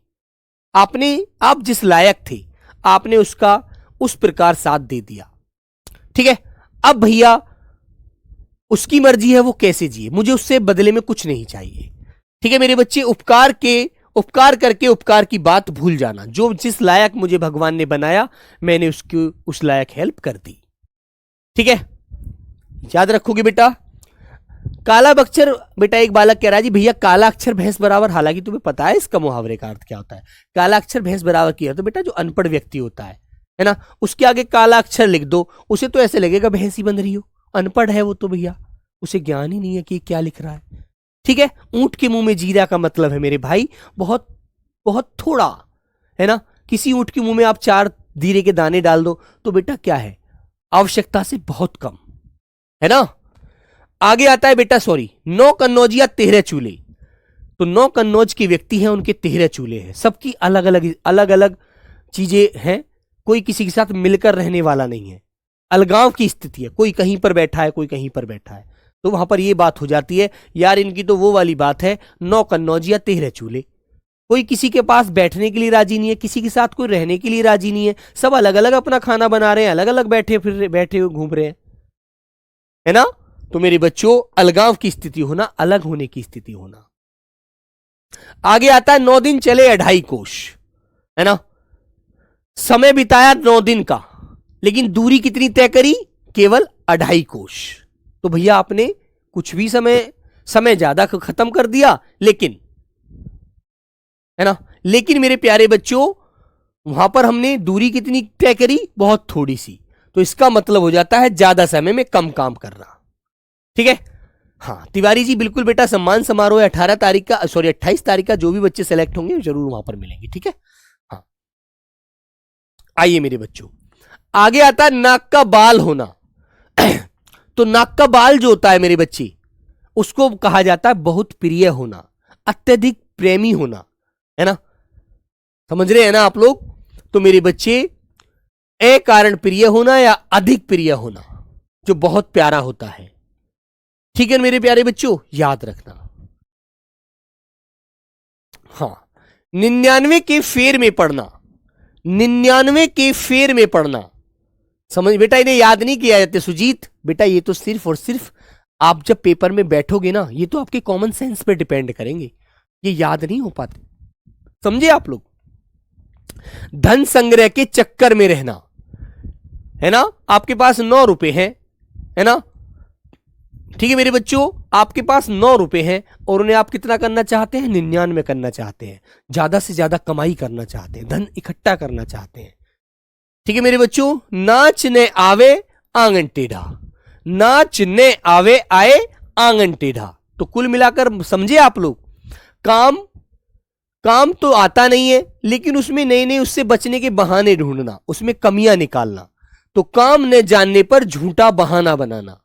आप जिस लायक थे आपने उसका उस प्रकार साथ दे दिया, ठीक है। अब भैया उसकी मर्जी है वो कैसे जिए, मुझे उससे बदले में कुछ नहीं चाहिए, ठीक है मेरे बच्चे। उपकार करके उपकार की बात भूल जाना, जो जिस लायक मुझे भगवान ने बनाया मैंने उसकी उस लायक हेल्प कर दी, ठीक है, याद रखोगे बेटा। काला अक्षर, बेटा एक बालक कह रहा है जी भैया काला अक्षर भैंस बराबर, हालांकि तुम्हें पता है इसका मुहावरे का अर्थ क्या होता है। काला अक्षर भैंस बराबर किया तो बेटा जो अनपढ़ व्यक्ति होता है ना, उसके आगे काला अक्षर लिख दो, उसे तो ऐसे लगेगा भैंस ही बन रही हो, अनपढ़ है वो तो भैया, उसे ज्ञान ही नहीं है कि क्या लिख रहा है, ठीक है। ऊंट के मुंह में जीरा का मतलब है मेरे भाई बहुत बहुत थोड़ा, है ना। किसी ऊंट के मुंह में आप 4 जीरे के दाने डाल दो तो बेटा क्या है, आवश्यकता से बहुत कम, है ना। आगे आता है बेटा 9 कन्नौज या 13 चूल्हे। तो 9 कन्नौज के व्यक्ति हैं, उनके 13 चूल्हे हैं, सबकी अलग अलग चीजें हैं, कोई किसी के साथ मिलकर रहने वाला नहीं है, अलगाव की स्थिति है, कोई कहीं पर बैठा है कोई कहीं पर बैठा है। तो वहां पर यह बात हो जाती है यार इनकी तो वो वाली बात है 9 कन्नौज या 13 चूल्हे, कोई किसी के पास बैठने के लिए राजी नहीं है, किसी के साथ कोई रहने के लिए राजी नहीं है, सब अलग अलग अपना खाना बना रहे हैं, अलग अलग बैठे घूम रहे हैं, है ना। तो मेरे बच्चों अलगाव की स्थिति होना, अलग होने की स्थिति होना। आगे आता है 9 दिन चले 2.5 कोश, है ना। समय बिताया 9 दिन का, लेकिन दूरी कितनी तय करी, केवल 2.5 कोश। तो भैया आपने कुछ भी समय ज्यादा खत्म कर दिया, लेकिन, है ना, लेकिन मेरे प्यारे बच्चों वहां पर हमने दूरी कितनी तय करी, बहुत थोड़ी सी। तो इसका मतलब हो जाता है ज्यादा समय में कम काम करना, ठीक है। हाँ तिवारी जी बिल्कुल बेटा, सम्मान समारोह 28 तारीख का जो भी बच्चे सेलेक्ट होंगे जरूर वहां पर मिलेंगे, ठीक है। हाँ आइए मेरे बच्चों, आगे आता है नाक का बाल होना। तो नाक का बाल जो होता है मेरे बच्चे, उसको कहा जाता है बहुत प्रिय होना, अत्यधिक प्रेमी होना, है ना, समझ रहे हैं ना आप लोग। तो मेरे बच्चे अकारण प्रिय होना या अधिक प्रिय होना, जो बहुत प्यारा होता है, ठीक है मेरे प्यारे बच्चों, याद रखना। हाँ 99 के फेर में पढ़ना, 99 के फेर में पढ़ना, समझ बेटा, इन्हें याद नहीं किया जाते सुजीत, बेटा ये तो सिर्फ और सिर्फ आप जब पेपर में बैठोगे ना, ये तो आपके कॉमन सेंस पे डिपेंड करेंगे, ये याद नहीं हो पाते, समझे आप लोग। धन संग्रह के चक्कर में रहना, है ना, आपके पास 9 रुपए हैं, है ना, ठीक है मेरे बच्चों, आपके पास 9 रुपए हैं और उन्हें आप कितना करना चाहते हैं, 99 करना चाहते हैं, ज्यादा से ज्यादा कमाई करना चाहते हैं, धन इकट्ठा करना चाहते हैं, ठीक है मेरे बच्चों। नाच ने आवे आंगन टेढ़ा, नाच ने आवे आए आंगन टेढ़ा। तो कुल मिलाकर समझे आप लोग, काम तो आता नहीं है, लेकिन उसमें नए उससे बचने के बहाने ढूंढना, उसमें कमियां निकालना। तो काम न जानने पर झूठा बहाना बनाना,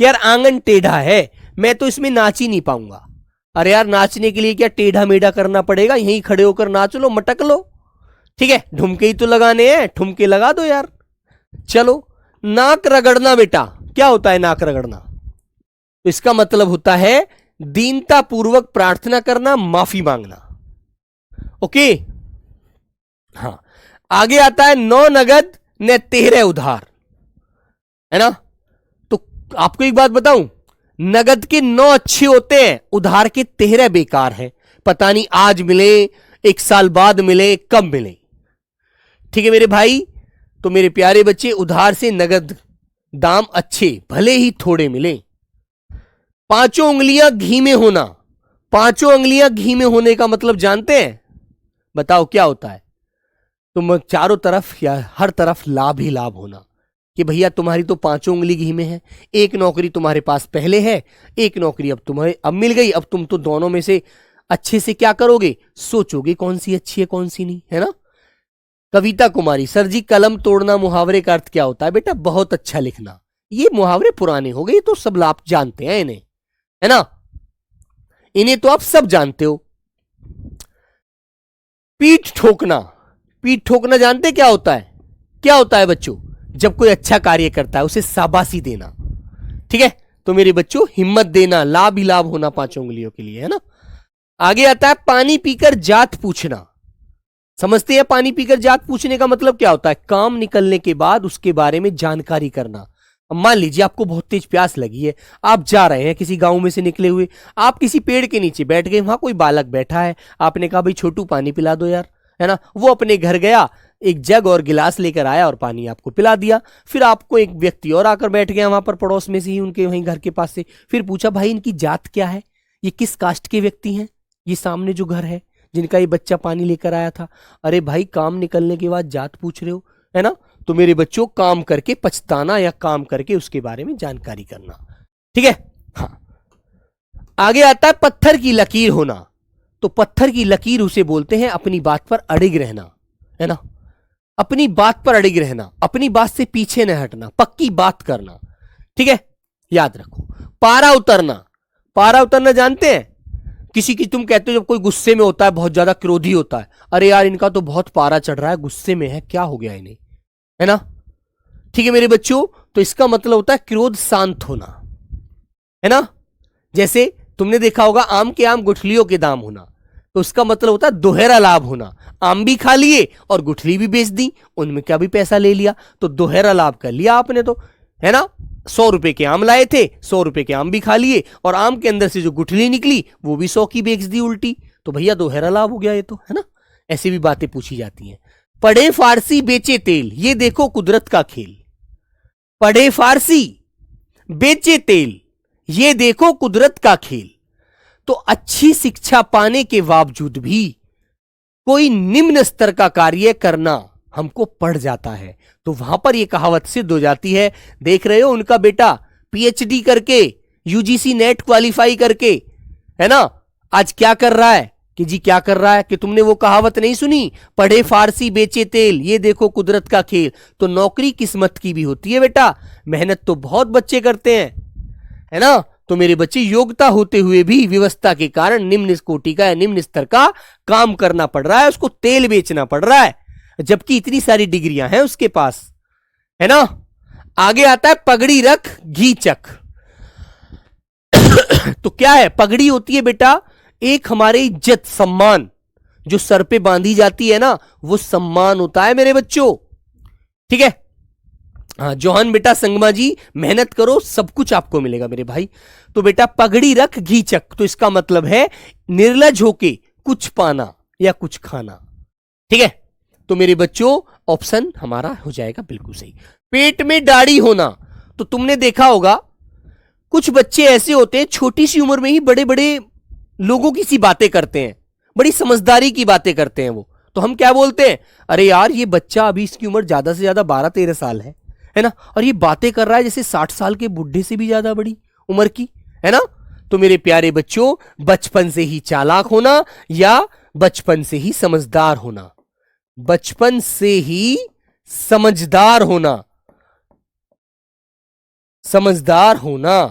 यार आंगन टेढ़ा है, मैं तो इसमें नाच ही नहीं पाऊंगा। अरे यार नाचने के लिए क्या टेढ़ा मेढ़ा करना पड़ेगा, यहीं खड़े होकर नाच लो, मटक लो, ठीक है, ठुमके ही तो लगाने हैं, ठुमके लगा दो यार। चलो नाक रगड़ना, बेटा क्या होता है नाक रगड़ना, तो इसका मतलब होता है दीनता पूर्वक प्रार्थना करना, माफी मांगना, ओके। हाँ आगे आता है 9 नगद न 13 उधार, है ना। तो आपको एक बात बताऊं, नगद के 9 अच्छे होते हैं, उधार के 13 बेकार हैं। पता नहीं आज मिले, 1 साल बाद मिले, कब मिले। ठीक है मेरे भाई। तो मेरे प्यारे बच्चे, उधार से नगद दाम अच्छे भले ही थोड़े मिले। 5 उंगलियां घी में होना। 5 उंगलियां घी में होने का मतलब जानते हैं? बताओ क्या होता है? तुम चारों तरफ या हर तरफ लाभ ही लाभ होना, कि भैया तुम्हारी तो 5 उंगली घी में है। एक नौकरी तुम्हारे पास पहले है, एक नौकरी अब तुम्हें अब मिल गई। अब तुम तो दोनों में से अच्छे से क्या करोगे, सोचोगे कौन सी अच्छी है कौन सी नहीं, है ना। कविता कुमारी, सर जी कलम तोड़ना मुहावरे का अर्थ क्या होता है? बेटा बहुत अच्छा लिखना। ये मुहावरे पुराने हो गए, तो सब आप जानते हैं इन्हें, है ना, इन्हें तो आप सब जानते हो। पीठ ठोकना। पीठ ठोकना जानते क्या होता है? क्या होता है बच्चों? जब कोई अच्छा कार्य करता है उसे शाबाशी देना। ठीक है, तो मेरे बच्चों हिम्मत देना, लाभ ही लाभ होना 5 उंगलियों के लिए, है ना। आगे आता है पानी पीकर जात पूछना। समझते हैं पानी पीकर जात पूछने का मतलब क्या होता है? काम निकलने के बाद उसके बारे में जानकारी करना। मान लीजिए आपको बहुत तेज प्यास लगी है, आप जा रहे हैं किसी गांव में से निकले हुए, आप किसी पेड़ के नीचे बैठ गए, वहां कोई बालक बैठा है, आपने कहा भाई छोटू पानी पिला दो यार, है ना। वो अपने घर गया, एक जग और गिलास लेकर आया और पानी आपको पिला दिया। फिर आपको एक व्यक्ति और आकर बैठ गया वहां पर पड़ोस में से ही, उनके वहीं घर के पास से। फिर पूछा भाई इनकी जात क्या है, ये किस कास्ट के व्यक्ति हैं, ये सामने जो घर है जिनका ये बच्चा पानी लेकर आया था। अरे भाई काम निकलने के बाद जात पूछ रहे हो, है ना। तो मेरे बच्चों काम करके पछताना या काम करके उसके बारे में जानकारी करना। ठीक है, हाँ। आगे आता है पत्थर की लकीर होना। तो पत्थर की लकीर उसे बोलते हैं अपनी बात पर अड़िग रहना, है ना। अपनी बात पर अड़िग रहना, अपनी बात से पीछे न हटना, पक्की बात करना। ठीक है, याद रखो। पारा उतरना। पारा उतरना जानते हैं? किसी की तुम कहते हो जब कोई गुस्से में होता है, बहुत ज्यादा क्रोधी होता है, अरे यार इनका तो बहुत पारा चढ़ रहा है, गुस्से में है, क्या हो गया इन्हें, है ना। ठीक है मेरे बच्चों, तो इसका मतलब होता है क्रोध शांत होना, है ना। जैसे तुमने देखा होगा आम के आम गुठलियों के दाम होना, तो उसका मतलब होता है दोहरा लाभ होना। आम भी खा लिए और गुठली भी बेच दी, उनमें क्या भी पैसा ले लिया, तो दोहरा लाभ कर लिया आपने तो, है ना। 100 रुपए के आम लाए थे, 100 रुपए के आम भी खा लिए, और आम के अंदर से जो गुठली निकली वो भी 100 की बेच दी उल्टी, तो भैया दोहरा लाभ हो गया ये तो, है ना। ऐसी भी बातें पूछी जाती हैं। पढ़े फारसी बेचे तेल, ये देखो कुदरत का खेल। पढ़े फारसी बेचे तेल, ये देखो कुदरत का खेल। तो अच्छी शिक्षा पाने के बावजूद भी कोई निम्न स्तर का कार्य करना हमको पड़ जाता है, तो वहां पर यह कहावत सिद्ध हो जाती है। देख रहे हो उनका बेटा पीएचडी करके, यूजीसी नेट क्वालिफाई करके, है ना, आज क्या कर रहा है कि जी क्या कर रहा है कि तुमने वो कहावत नहीं सुनी, पढ़े फारसी बेचे तेल, ये देखो कुदरत का खेल। तो नौकरी किस्मत की भी होती है बेटा, मेहनत तो बहुत बच्चे करते हैं, है ना। तो मेरे बच्चे योग्यता होते हुए भी व्यवस्था के कारण निम्न कोटि का या निम्न स्तर का काम करना पड़ रहा है, उसको तेल बेचना पड़ रहा है, जबकि इतनी सारी डिग्रियां हैं उसके पास, है ना। आगे आता है पगड़ी रख घी चख। तो क्या है पगड़ी? होती है बेटा एक हमारे इज्जत सम्मान, जो सर पे बांधी जाती है ना, वो सम्मान होता है मेरे बच्चों। ठीक है, हाँ जोहन बेटा संगमा जी, मेहनत करो सब कुछ आपको मिलेगा मेरे भाई। तो बेटा पगड़ी रख घी चख, तो इसका मतलब है निर्लज होके कुछ पाना या कुछ खाना। ठीक है, तो मेरे बच्चों ऑप्शन हमारा हो जाएगा बिल्कुल सही। पेट में दाढ़ी होना, तो तुमने देखा होगा कुछ बच्चे ऐसे होते हैं छोटी सी उम्र में ही बड़े बड़े लोगों की सी बातें करते हैं, बड़ी समझदारी की बातें करते हैं वो। तो हम क्या बोलते हैं, अरे यार ये बच्चा अभी इसकी उम्र ज्यादा से ज्यादा 12-13 साल है ना, और ये बातें कर रहा है जैसे 60 साल के बुढ़े से भी ज्यादा बड़ी उम्र की, है ना। तो मेरे प्यारे बच्चों, बचपन से ही चालाक होना या बचपन से ही समझदार होना, बचपन से ही समझदार होना, समझदार होना,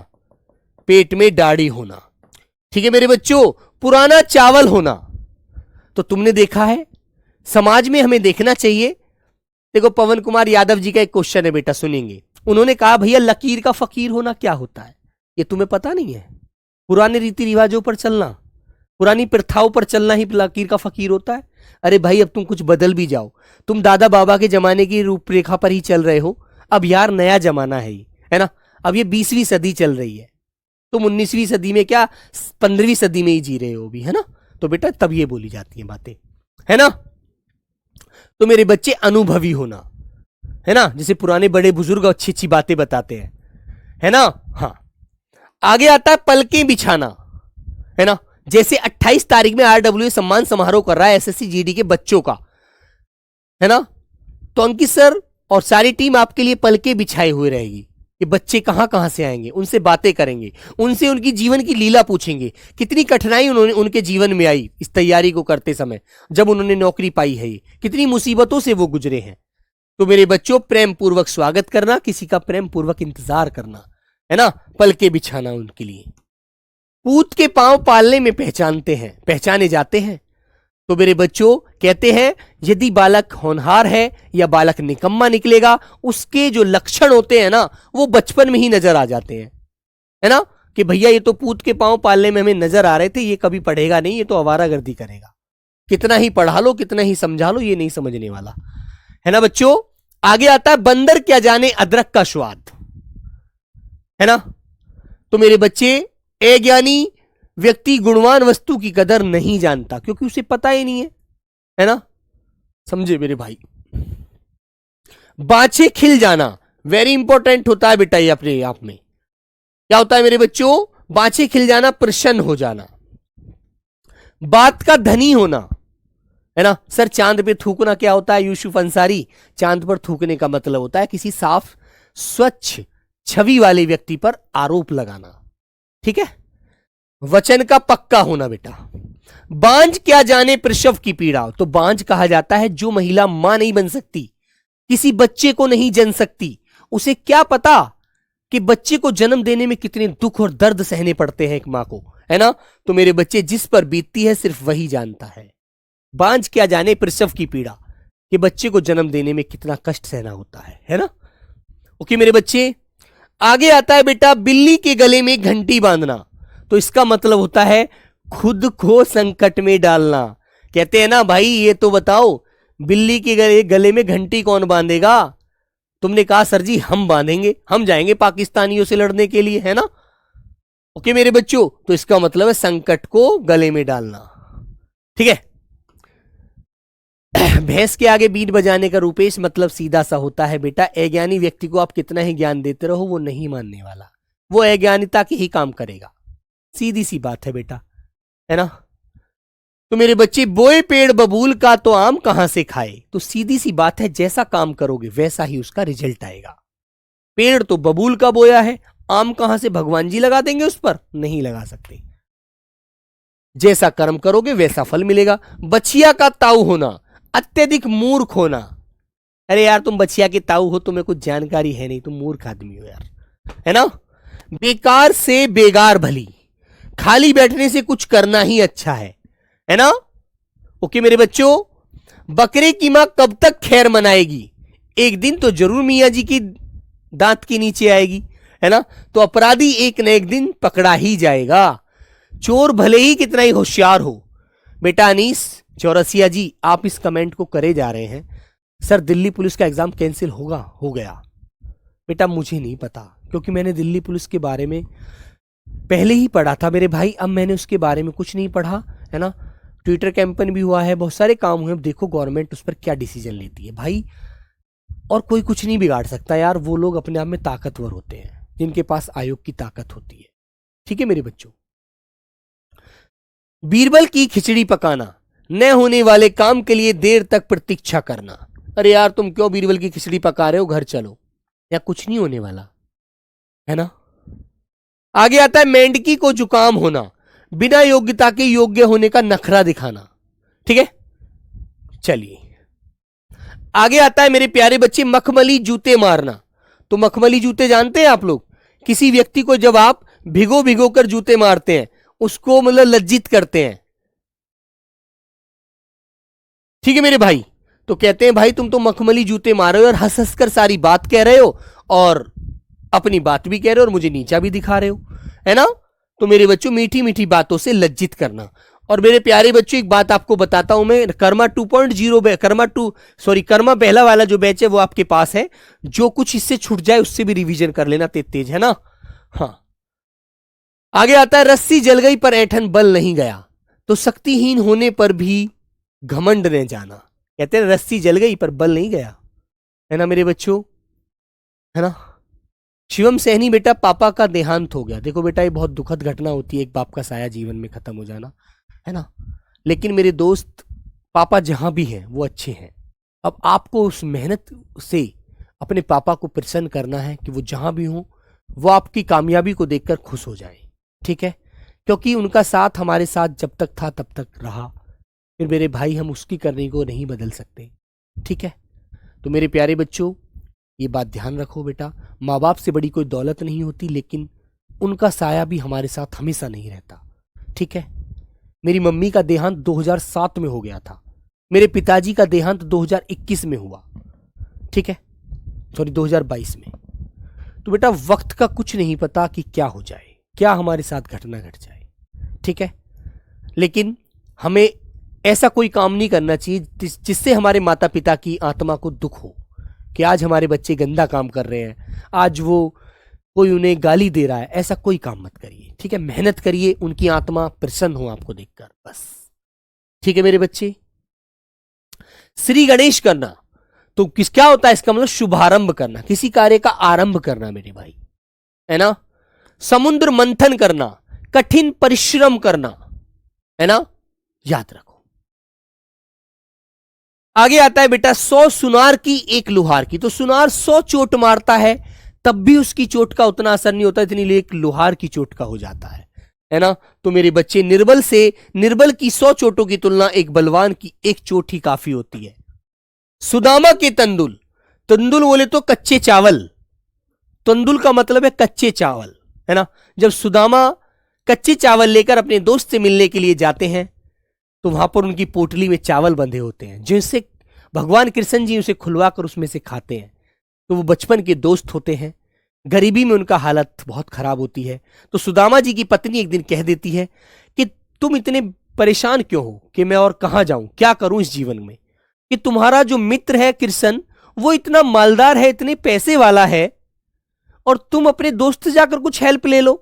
पेट में दाढ़ी होना। ठीक है मेरे बच्चों, पुराना चावल होना, तो तुमने देखा है समाज में हमें देखना चाहिए। देखो पवन कुमार यादव जी का एक क्वेश्चन है बेटा, सुनेंगे। उन्होंने कहा भैया लकीर का फकीर होना क्या होता है, ये तुम्हें पता नहीं है? पुराने रीति रिवाजों पर चलना, पुरानी प्रथाओं पर चलना ही लकीर का फकीर होता है। अरे भाई अब तुम कुछ बदल भी जाओ, तुम दादा बाबा के जमाने की रूपरेखा पर ही चल रहे हो। अब यार नया जमाना है ये, है ना। अब ये 20वीं सदी चल रही है, तुम 19वीं सदी में क्या 15वीं सदी में ही जी रहे हो भी, है ना। तो बेटा तब ये बोली जाती हैं बातें, है ना। तो मेरे बच्चे अनुभवी होना, है ना, जैसे पुराने बड़े बुजुर्ग अच्छी अच्छी बातें बताते हैं, है ना। हाँ, आगे आता है पलकें बिछाना, है ना। जैसे 28 तारीख में RWA सम्मान समारोह कर रहा है SSC GD के बच्चों का, है ना। तो अंकित सर और सारी टीम आपके लिए पलकें बिछाए हुए रहेगी कि बच्चे कहां कहां से आएंगे, उनसे बातें करेंगे, उनसे उनकी जीवन की लीला पूछेंगे, कितनी कठिनाई उन्होंने उनके जीवन में आई इस तैयारी को करते समय, जब उन्होंने नौकरी पाई है, कितनी मुसीबतों से वो गुजरे हैं। तो मेरे बच्चों प्रेम पूर्वक स्वागत करना, किसी का प्रेम पूर्वक इंतजार करना, है ना, पलकें बिछाना उनके लिए। पूत के पांव पालने में पहचाने जाते हैं। तो मेरे बच्चों कहते हैं यदि बालक होनहार है या बालक निकम्मा निकलेगा, उसके जो लक्षण होते हैं ना वो बचपन में ही नजर आ जाते हैं, है ना। कि भैया ये तो पूत के पांव पालने में हमें नजर आ रहे थे, ये कभी पढ़ेगा नहीं, ये तो आवारागर्दी करेगा, कितना ही पढ़ा लो कितना ही समझा लो ये नहीं समझने वाला, है ना बच्चों। आगे आता है बंदर क्या जाने अदरक का स्वाद, है ना। तो मेरे बच्चे अज्ञानी व्यक्ति गुणवान वस्तु की कदर नहीं जानता क्योंकि उसे पता ही नहीं है ना, समझे मेरे भाई। बाछे खिल जाना वेरी इंपॉर्टेंट होता है बेटा, ये अपने आप में क्या होता है मेरे बच्चों, बाछे खिल जाना, प्रसन्न हो जाना, बात का धनी होना, है ना। सर चांद पे थूकना क्या होता है यूसुफ अंसारी, चांद पर थूकने का मतलब होता है किसी साफ स्वच्छ छवि वाले व्यक्ति पर आरोप लगाना, ठीक है। वचन का पक्का होना बेटा। बांझ क्या जाने प्रसव की पीड़ा, तो बांझ कहा जाता है जो महिला मां नहीं बन सकती, किसी बच्चे को नहीं जन सकती, उसे क्या पता कि बच्चे को जन्म देने में कितने दुख और दर्द सहने पड़ते हैं एक मां को, है ना। तो मेरे बच्चे जिस पर बीतती है सिर्फ वही जानता है। बांझ क्या जाने प्रसव की पीड़ा, कि बच्चे को जन्म देने में कितना कष्ट सहना होता है ना। ओके मेरे बच्चे, आगे आता है बेटा बिल्ली के गले में घंटी बांधना, तो इसका मतलब होता है खुद को संकट में डालना। कहते हैं ना भाई ये तो बताओ बिल्ली के गले में घंटी कौन बांधेगा, तुमने कहा सर जी हम बांधेंगे, हम जाएंगे पाकिस्तानियों से लड़ने के लिए, है ना। ओके मेरे बच्चों, तो इसका मतलब है संकट को गले में डालना, ठीक है। भैंस के आगे बीट बजाने का रूपेश मतलब सीधा सा होता है बेटा, अज्ञानी व्यक्ति को आप कितना ही ज्ञान देते रहो वो नहीं मानने वाला, वो अज्ञानिता के ही काम करेगा, सीधी सी बात है बेटा, है ना। तो मेरे बच्चे बोए पेड़ बबूल का तो आम कहां से खाए, तो सीधी सी बात है जैसा काम करोगे वैसा ही उसका रिजल्ट आएगा। पेड़ तो बबूल का बोया है, आम कहां से भगवान जी लगा देंगे उस पर, नहीं लगा सकते। जैसा कर्म करोगे वैसा फल मिलेगा। बछिया का ताऊ होना, अत्यधिक मूर्ख होना, अरे यार तुम बछिया के ताऊ हो, तुम्हें कुछ जानकारी है नहीं, तुम मूर्ख आदमी हो यार, है ना। बेकार से बेगार भली, खाली बैठने से कुछ करना ही अच्छा है ना। ओके मेरे बच्चों, बकरे की मां कब तक खैर मनाएगी, एक दिन तो जरूर मियां जी की दांत के नीचे आएगी, है ना। तो अपराधी एक न एक दिन पकड़ा ही जाएगा, चोर भले ही कितना ही होशियार हो। बेटा अनीस चौरसिया जी आप इस कमेंट को करे जा रहे हैं सर दिल्ली पुलिस का एग्जाम कैंसिल होगा, हो गया। बेटा मुझे नहीं पता क्योंकि मैंने दिल्ली पुलिस के बारे में पहले ही पढ़ा था मेरे भाई, अब मैंने उसके बारे में कुछ नहीं पढ़ा, है ना। ट्विटर कैंपेन भी हुआ है, बहुत सारे काम हुए, अब देखो गवर्नमेंट उस पर क्या डिसीजन लेती है भाई, और कोई कुछ नहीं बिगाड़ सकता यार, वो लोग अपने आप में ताकतवर होते हैं जिनके पास आयोग की ताकत होती है, ठीक है मेरे बच्चों। बीरबल की खिचड़ी पकाना, न होने वाले काम के लिए देर तक प्रतीक्षा करना, अरे यार तुम क्यों बीरबल की खिचड़ी पका रहे हो, घर चलो, या कुछ नहीं होने वाला, है ना। आगे आता है मेंढकी को जुकाम होना, बिना योग्यता के योग्य होने का नखरा दिखाना, ठीक है। चलिए आगे आता है मेरे प्यारे बच्चे मखमली जूते मारना, तो मखमली जूते जानते हैं आप लोग, किसी व्यक्ति को जब आप भिगो भिगो कर जूते मारते हैं उसको मतलब लज्जित करते हैं, ठीक है मेरे भाई। तो कहते हैं भाई तुम तो मखमली जूते मार रहे हो और हंस हंस कर सारी बात कह रहे हो और अपनी बात भी कह रहे हो और मुझे नीचा भी दिखा रहे हो, है ना। तो मेरे बच्चों मीठी मीठी बातों से लज्जित करना, और मेरे प्यारे बच्चों एक बात आपको बताता हूं मैं, कर्मा 2.0 कर्मा पहला वाला जो बैच है वो आपके पास है। जो कुछ इससे छूट जाए उससे भी रिवीजन कर लेना, तेज है ना। हाँ, आगे आता है, रस्सी जल गई पर ऐंठन बल नहीं गया, तो शक्तिहीन होने पर भी घमंड ने जाना। कहते हैं रस्सी जल गई पर बल नहीं गया, है ना मेरे बच्चों, है ना। शिवम सहनी बेटा, पापा का देहांत हो गया। देखो बेटा, ये बहुत दुखद घटना होती है, एक बाप का साया जीवन में खत्म हो जाना, है ना। लेकिन मेरे दोस्त, पापा जहां भी हैं वो अच्छे हैं। अब आपको उस मेहनत से अपने पापा को प्रसन्न करना है कि वो जहां भी हो वो आपकी कामयाबी को देखकर खुश हो जाए, ठीक है। क्योंकि उनका साथ हमारे साथ जब तक था तब तक रहा, फिर मेरे भाई हम उसकी करने को नहीं बदल सकते, ठीक है। तो मेरे प्यारे बच्चों, ये बात ध्यान रखो बेटा, माँ बाप से बड़ी कोई दौलत नहीं होती, लेकिन उनका साया भी हमारे साथ हमेशा नहीं रहता, ठीक है। मेरी मम्मी का देहांत 2007 में हो गया था, मेरे पिताजी का देहांत 2021 में हुआ, ठीक है, सॉरी 2022 में। तो बेटा वक्त का कुछ नहीं पता कि क्या हो जाए, क्या हमारे साथ घटना घट जाए, ठीक है। लेकिन हमें ऐसा कोई काम नहीं करना चाहिए जिससे हमारे माता पिता की आत्मा को दुख हो कि आज हमारे बच्चे गंदा काम कर रहे हैं, आज वो कोई उन्हें गाली दे रहा है। ऐसा कोई काम मत करिए, ठीक है। मेहनत करिए, उनकी आत्मा प्रसन्न हो आपको देखकर, बस, ठीक है मेरे बच्चे। श्री गणेश करना तो क्या होता है, इसका मतलब शुभारंभ करना, किसी कार्य का आरंभ करना मेरे भाई, है ना। समुद्र मंथन करना, कठिन परिश्रम करना, है ना, याद रखो। आगे आता है बेटा, 100 सुनार की एक लुहार की। तो सुनार 100 चोट मारता है तब भी उसकी चोट का उतना असर नहीं होता, इतनी एक लुहार की चोट का हो जाता है ना। तो मेरे बच्चे, निर्बल की 100 चोटों की तुलना एक बलवान की एक चोट ही काफी होती है। सुदामा के तंदुल बोले तो कच्चे चावल, तंदुल का मतलब है कच्चे चावल, है ना। जब सुदामा कच्चे चावल लेकर अपने दोस्त से मिलने के लिए जाते हैं तो वहां पर उनकी पोटली में चावल बंधे होते हैं, जिनसे भगवान कृष्ण जी उसे खुलवाकर उसमें से खाते हैं। तो वो बचपन के दोस्त होते हैं, गरीबी में उनका हालत बहुत खराब होती है। तो सुदामा जी की पत्नी एक दिन कह देती है कि तुम इतने परेशान क्यों हो, कि मैं और कहां जाऊं, क्या करूं इस जीवन में, कि तुम्हारा जो मित्र है कृष्ण वो इतना मालदार है, इतने पैसे वाला है, और तुम अपने दोस्त से जाकर कुछ हेल्प ले लो,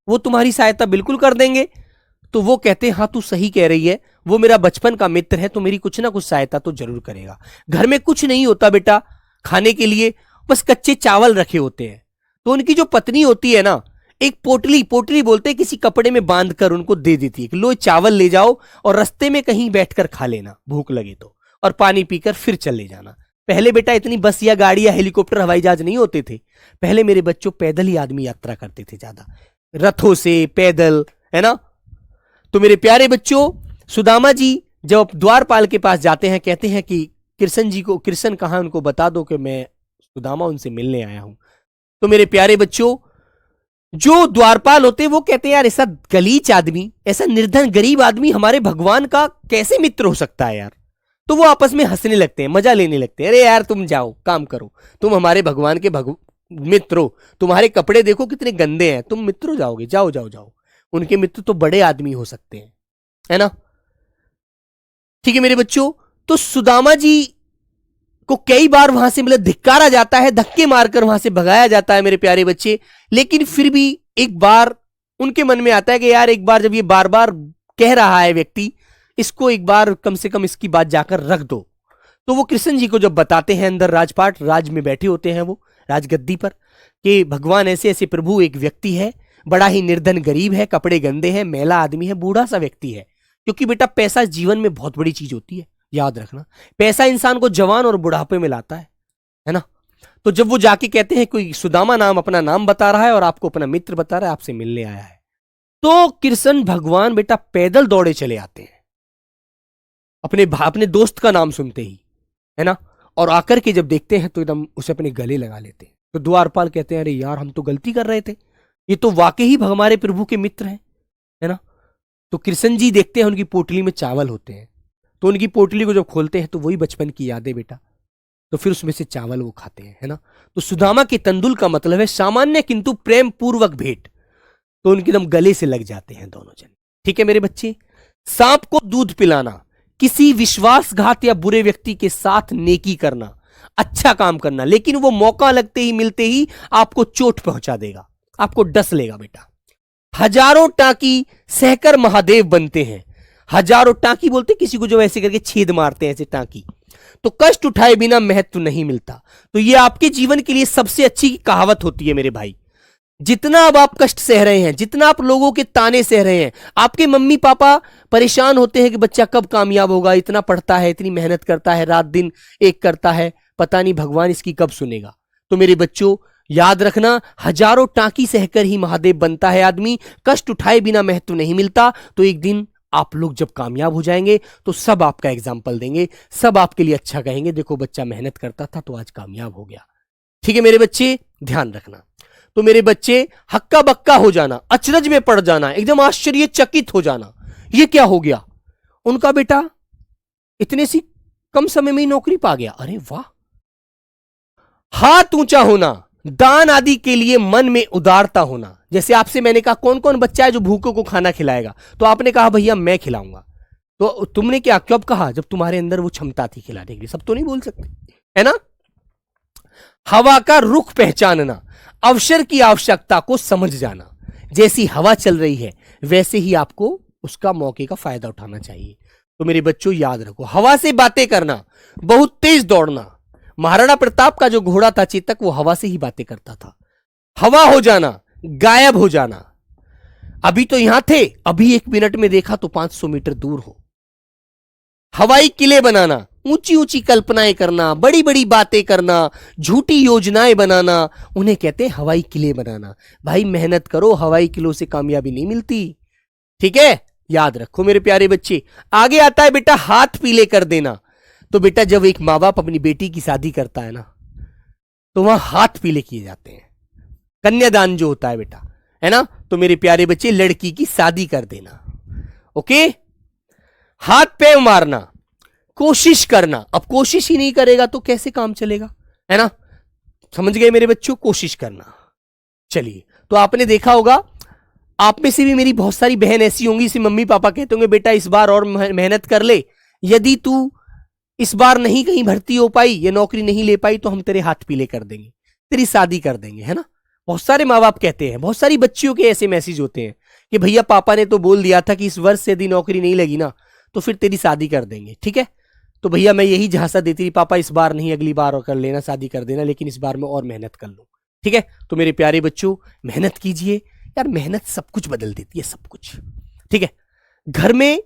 वो तुम्हारी सहायता बिल्कुल कर देंगे। तो वो कहते हैं हाँ तू सही कह रही है, वो मेरा बचपन का मित्र है तो मेरी कुछ ना कुछ सहायता तो जरूर करेगा। घर में कुछ नहीं होता बेटा खाने के लिए, बस कच्चे चावल रखे होते हैं। तो उनकी जो पत्नी होती है ना, एक पोटली बोलते हैं, किसी कपड़े में बांधकर उनको दे देती है कि लो चावल ले जाओ और रास्ते में कहीं बैठकर खा लेना, भूख लगे तो, और पानी पीकर फिर चले जाना। पहले बेटा इतनी बस या गाड़ी या हेलीकॉप्टर हवाई जहाज नहीं होते थे, पहले मेरे बच्चों पैदल ही आदमी यात्रा करते थे, ज्यादा रथों से, पैदल, है ना। तो मेरे प्यारे बच्चों, सुदामा जी जब द्वारपाल के पास जाते हैं, कहते हैं कि कृष्ण कहां, उनको बता दो कि मैं सुदामा उनसे मिलने आया हूं। तो मेरे प्यारे बच्चों, जो द्वारपाल होते हैं वो कहते हैं यार ऐसा गलीच आदमी, ऐसा निर्धन गरीब आदमी हमारे भगवान का कैसे मित्र हो सकता है यार। तो वो आपस में हंसने लगते हैं, मजा लेने लगते हैं, अरे यार तुम जाओ काम करो, तुम हमारे भगवान के मित्र हो, तुम्हारे कपड़े देखो कितने गंदे हैं, तुम मित्र हो जाओगे, जाओ जाओ जाओ। उनके मित्र तो बड़े आदमी हो सकते हैं, है ना। ठीक है मेरे बच्चों, तो सुदामा जी को कई बार वहां से मतलब धिक्कारा जाता है, धक्के मारकर वहां से भगाया जाता है मेरे प्यारे बच्चे। लेकिन फिर भी एक बार उनके मन में आता है कि यार एक बार जब ये बार बार कह रहा है व्यक्ति, इसको एक बार कम से कम इसकी बात जाकर रख दो। तो वो कृष्ण जी को जब बताते हैं, अंदर राज में बैठे होते हैं वो राजगद्दी पर, कि भगवान ऐसे ऐसे प्रभु, एक व्यक्ति है बड़ा ही निर्धन गरीब है, कपड़े गंदे हैं, मैला आदमी है, बूढ़ा सा व्यक्ति है। क्योंकि बेटा पैसा जीवन में बहुत बड़ी चीज होती है, याद रखना, पैसा इंसान को जवान और बुढ़ापे में लाता है ना। तो जब वो जाके कहते हैं कोई सुदामा नाम अपना नाम बता रहा है और आपको अपना मित्र बता रहा है, आपसे मिलने आया है, तो कृष्ण भगवान बेटा पैदल दौड़े चले आते हैं अपने दोस्त का नाम सुनते ही, है ना। और आकर के जब देखते हैं तो एकदम उसे अपने गले लगा लेते हैं। तो द्वारपाल कहते हैं अरे यार हम तो गलती कर रहे थे, ये तो वाकई ही हमारे प्रभु के मित्र हैं, है ना। तो कृष्ण जी देखते हैं उनकी पोटली में चावल होते हैं, तो उनकी पोटली को जब खोलते हैं तो वही बचपन की यादें बेटा, तो फिर उसमें से चावल वो खाते हैं, है ना। तो सुदामा के तंदुल का मतलब है सामान्य किंतु प्रेम पूर्वक भेंट। तो उनके एकदम गले से लग जाते हैं दोनों जन। ठीक है मेरे बच्चे, सांप को दूध पिलाना, किसी विश्वासघात या बुरे व्यक्ति के साथ नेकी करना, अच्छा काम करना, लेकिन वो मौका लगते ही मिलते ही आपको चोट पहुंचा देगा, आपको डस लेगा बेटा। हजारों टांकी सहकर महादेव बनते हैं। हजारों टांकी बोलते किसी को जो ऐसे करके छेद मारते हैं, ऐसे टांकी। तो कष्ट उठाए बिना महत्व नहीं मिलता। तो ये आपके जीवन के लिए सबसे अच्छी कहावत होती है मेरे भाई। जितना अब आप कष्ट सह रहे हैं, जितना आप लोगों के ताने सह रहे हैं, आपके मम्मी पापा परेशान होते हैं कि बच्चा कब कामयाब होगा, इतना पढ़ता है, इतनी मेहनत करता है, रात दिन एक करता है, पता नहीं भगवान इसकी कब सुनेगा। तो मेरे बच्चों याद रखना, हजारों टांकी सहकर ही महादेव बनता है आदमी। कष्ट उठाए बिना महत्व नहीं मिलता। तो एक दिन आप लोग जब कामयाब हो जाएंगे तो सब आपका एग्जाम्पल देंगे, सब आपके लिए अच्छा कहेंगे, देखो बच्चा मेहनत करता था तो आज कामयाब हो गया। ठीक है मेरे बच्चे, ध्यान रखना। तो मेरे बच्चे हक्का बक्का हो जाना, अचरज में पड़ जाना, एकदम आश्चर्यचकित हो जाना, ये क्या हो गया? उनका बेटा इतने सी कम समय में ही नौकरी पा गया, अरे वाह। हाथ ऊंचा होना, दान आदि के लिए मन में उदारता होना। जैसे आपसे मैंने कहा कौन कौन बच्चा है जो भूखों को खाना खिलाएगा, तो आपने कहा भैया मैं खिलाऊंगा। तो तुमने क्या कब कहा? जब तुम्हारे अंदर वो क्षमता थी खिलाने के लिए। सब तो नहीं बोल सकते, है ना। हवा का रुख पहचानना, अवसर की आवश्यकता को समझ जाना। जैसी हवा चल रही है वैसे ही आपको उसका मौके का फायदा उठाना चाहिए। तो मेरे बच्चों याद रखो, हवा से बातें करना, बहुत तेज दौड़ना। महाराणा प्रताप का जो घोड़ा था चेतक, वो हवा से ही बातें करता था। हवा हो जाना, गायब हो जाना। अभी तो यहां थे, अभी 1 मिनट में देखा तो 500 मीटर दूर हो। हवाई किले बनाना, ऊंची ऊंची कल्पनाएं करना, बड़ी बड़ी बातें करना, झूठी योजनाएं बनाना, उन्हें कहते हैं हवाई किले बनाना। भाई मेहनत करो, हवाई किलों से कामयाबी नहीं मिलती। ठीक है, याद रखो मेरे प्यारे बच्चे। आगे आता है बेटा हाथ पीले कर देना। तो बेटा जब एक माँ बाप अपनी बेटी की शादी करता है ना, तो वहां हाथ पीले किए जाते हैं। कन्यादान जो होता है बेटा, है ना। तो मेरे प्यारे बच्चे लड़की की शादी कर देना, ओके। हाथ पैर मारना, कोशिश करना। अब कोशिश ही नहीं करेगा तो कैसे काम चलेगा, है ना। समझ गए मेरे बच्चों, कोशिश करना। चलिए, तो आपने देखा होगा, आप में से भी मेरी बहुत सारी बहन ऐसी होंगी इसे मम्मी पापा कहते होंगे बेटा इस बार और मेहनत कर ले, यदि तू इस बार नहीं कहीं भर्ती हो पाई या नौकरी नहीं ले पाई तो हम तेरे हाथ पीले कर देंगे, तेरी शादी कर देंगे, है ना। बहुत सारे माँ बाप कहते हैं, बहुत सारी बच्चियों के ऐसे मैसेज होते हैं कि भैया पापा ने तो बोल दिया था कि इस वर्ष से यदि नौकरी नहीं लगी ना तो फिर तेरी शादी कर देंगे। ठीक है, तो भैया मैं यही झांसा देती थी, पापा इस बार नहीं अगली बार और कर लेना, शादी कर देना, लेकिन इस बार मैं और मेहनत कर लूं। ठीक है, तो मेरे प्यारे बच्चों मेहनत कीजिए यार, मेहनत सब कुछ बदल देती है, सब कुछ। ठीक है, घर में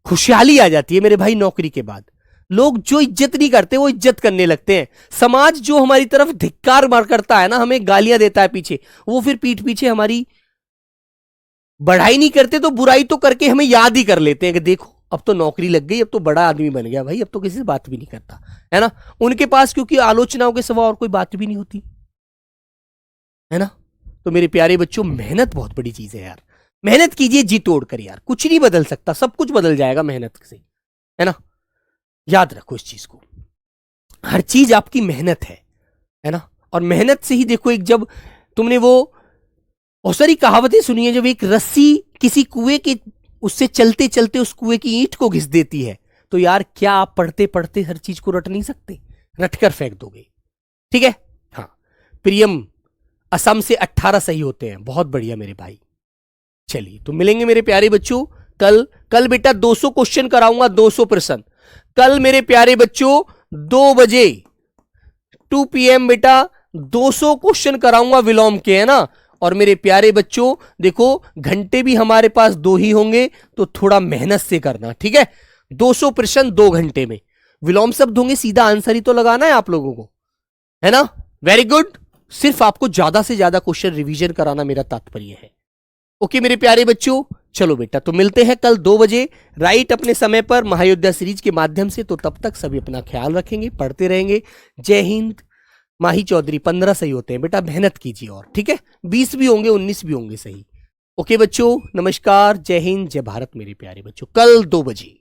खुशहाली आ जाती है मेरे भाई। नौकरी के बाद लोग जो इज्जत नहीं करते वो इज्जत करने लगते हैं। समाज जो हमारी तरफ धिक्कार मार करता है ना, हमें गालियां देता है पीछे, वो फिर पीठ पीछे हमारी बढ़ाई नहीं करते तो बुराई तो करके हमें याद ही कर लेते हैं कि देखो अब तो नौकरी लग गई, अब तो बड़ा आदमी बन गया भाई, अब तो किसी से बात भी नहीं करता, है ना। उनके पास क्योंकि आलोचनाओं के सिवा और कोई बात भी नहीं होती, है ना। तो मेरे प्यारे बच्चों मेहनत बहुत बड़ी चीज है यार, मेहनत कीजिए जी तोड़ कर यार। कुछ नहीं बदल सकता, सब कुछ बदल जाएगा मेहनत से, है ना। याद रखो इस चीज को, हर चीज आपकी मेहनत है ना। और मेहनत से ही देखो, एक जब तुमने वो बहुत सारी कहावतें सुनी है, जब एक रस्सी किसी कुएं के उससे चलते चलते उस कुएं की ईंट को घिस देती है, तो यार क्या आप पढ़ते पढ़ते हर चीज को रट नहीं सकते, रटकर फेंक दोगे। ठीक है, हाँ। प्रियम असम से 18 सही होते हैं, बहुत बढ़िया मेरे भाई। चलिए, तो मिलेंगे मेरे प्यारे बच्चों कल बेटा 200 क्वेश्चन कराऊंगा, 200 प्रश्न कल मेरे प्यारे बच्चों 2 बजे 2 PM बेटा 200 क्वेश्चन कराऊंगा विलोम के, है ना। और मेरे प्यारे बच्चों देखो घंटे भी हमारे पास 2 ही होंगे, तो थोड़ा मेहनत से करना, ठीक है। 200 प्रश्न 2 घंटे में, विलोम शब्द होंगे, सीधा आंसर ही तो लगाना है आप लोगों को, है ना। वेरी गुड, सिर्फ आपको ज्यादा से ज्यादा क्वेश्चन रिवीजन कराना मेरा तात्पर्य है। ओके मेरे प्यारे बच्चों, चलो बेटा, तो मिलते हैं कल 2 बजे राइट अपने समय पर महायोद्धा सीरीज के माध्यम से। तो तब तक सभी अपना ख्याल रखेंगे, पढ़ते रहेंगे। जय हिंद। माही चौधरी 15 सही होते हैं बेटा, मेहनत कीजिए और, ठीक है। 20 भी होंगे, 19 भी होंगे सही। ओके बच्चों, नमस्कार, जय हिंद, जय भारत मेरे प्यारे बच्चों। कल 2 बजे।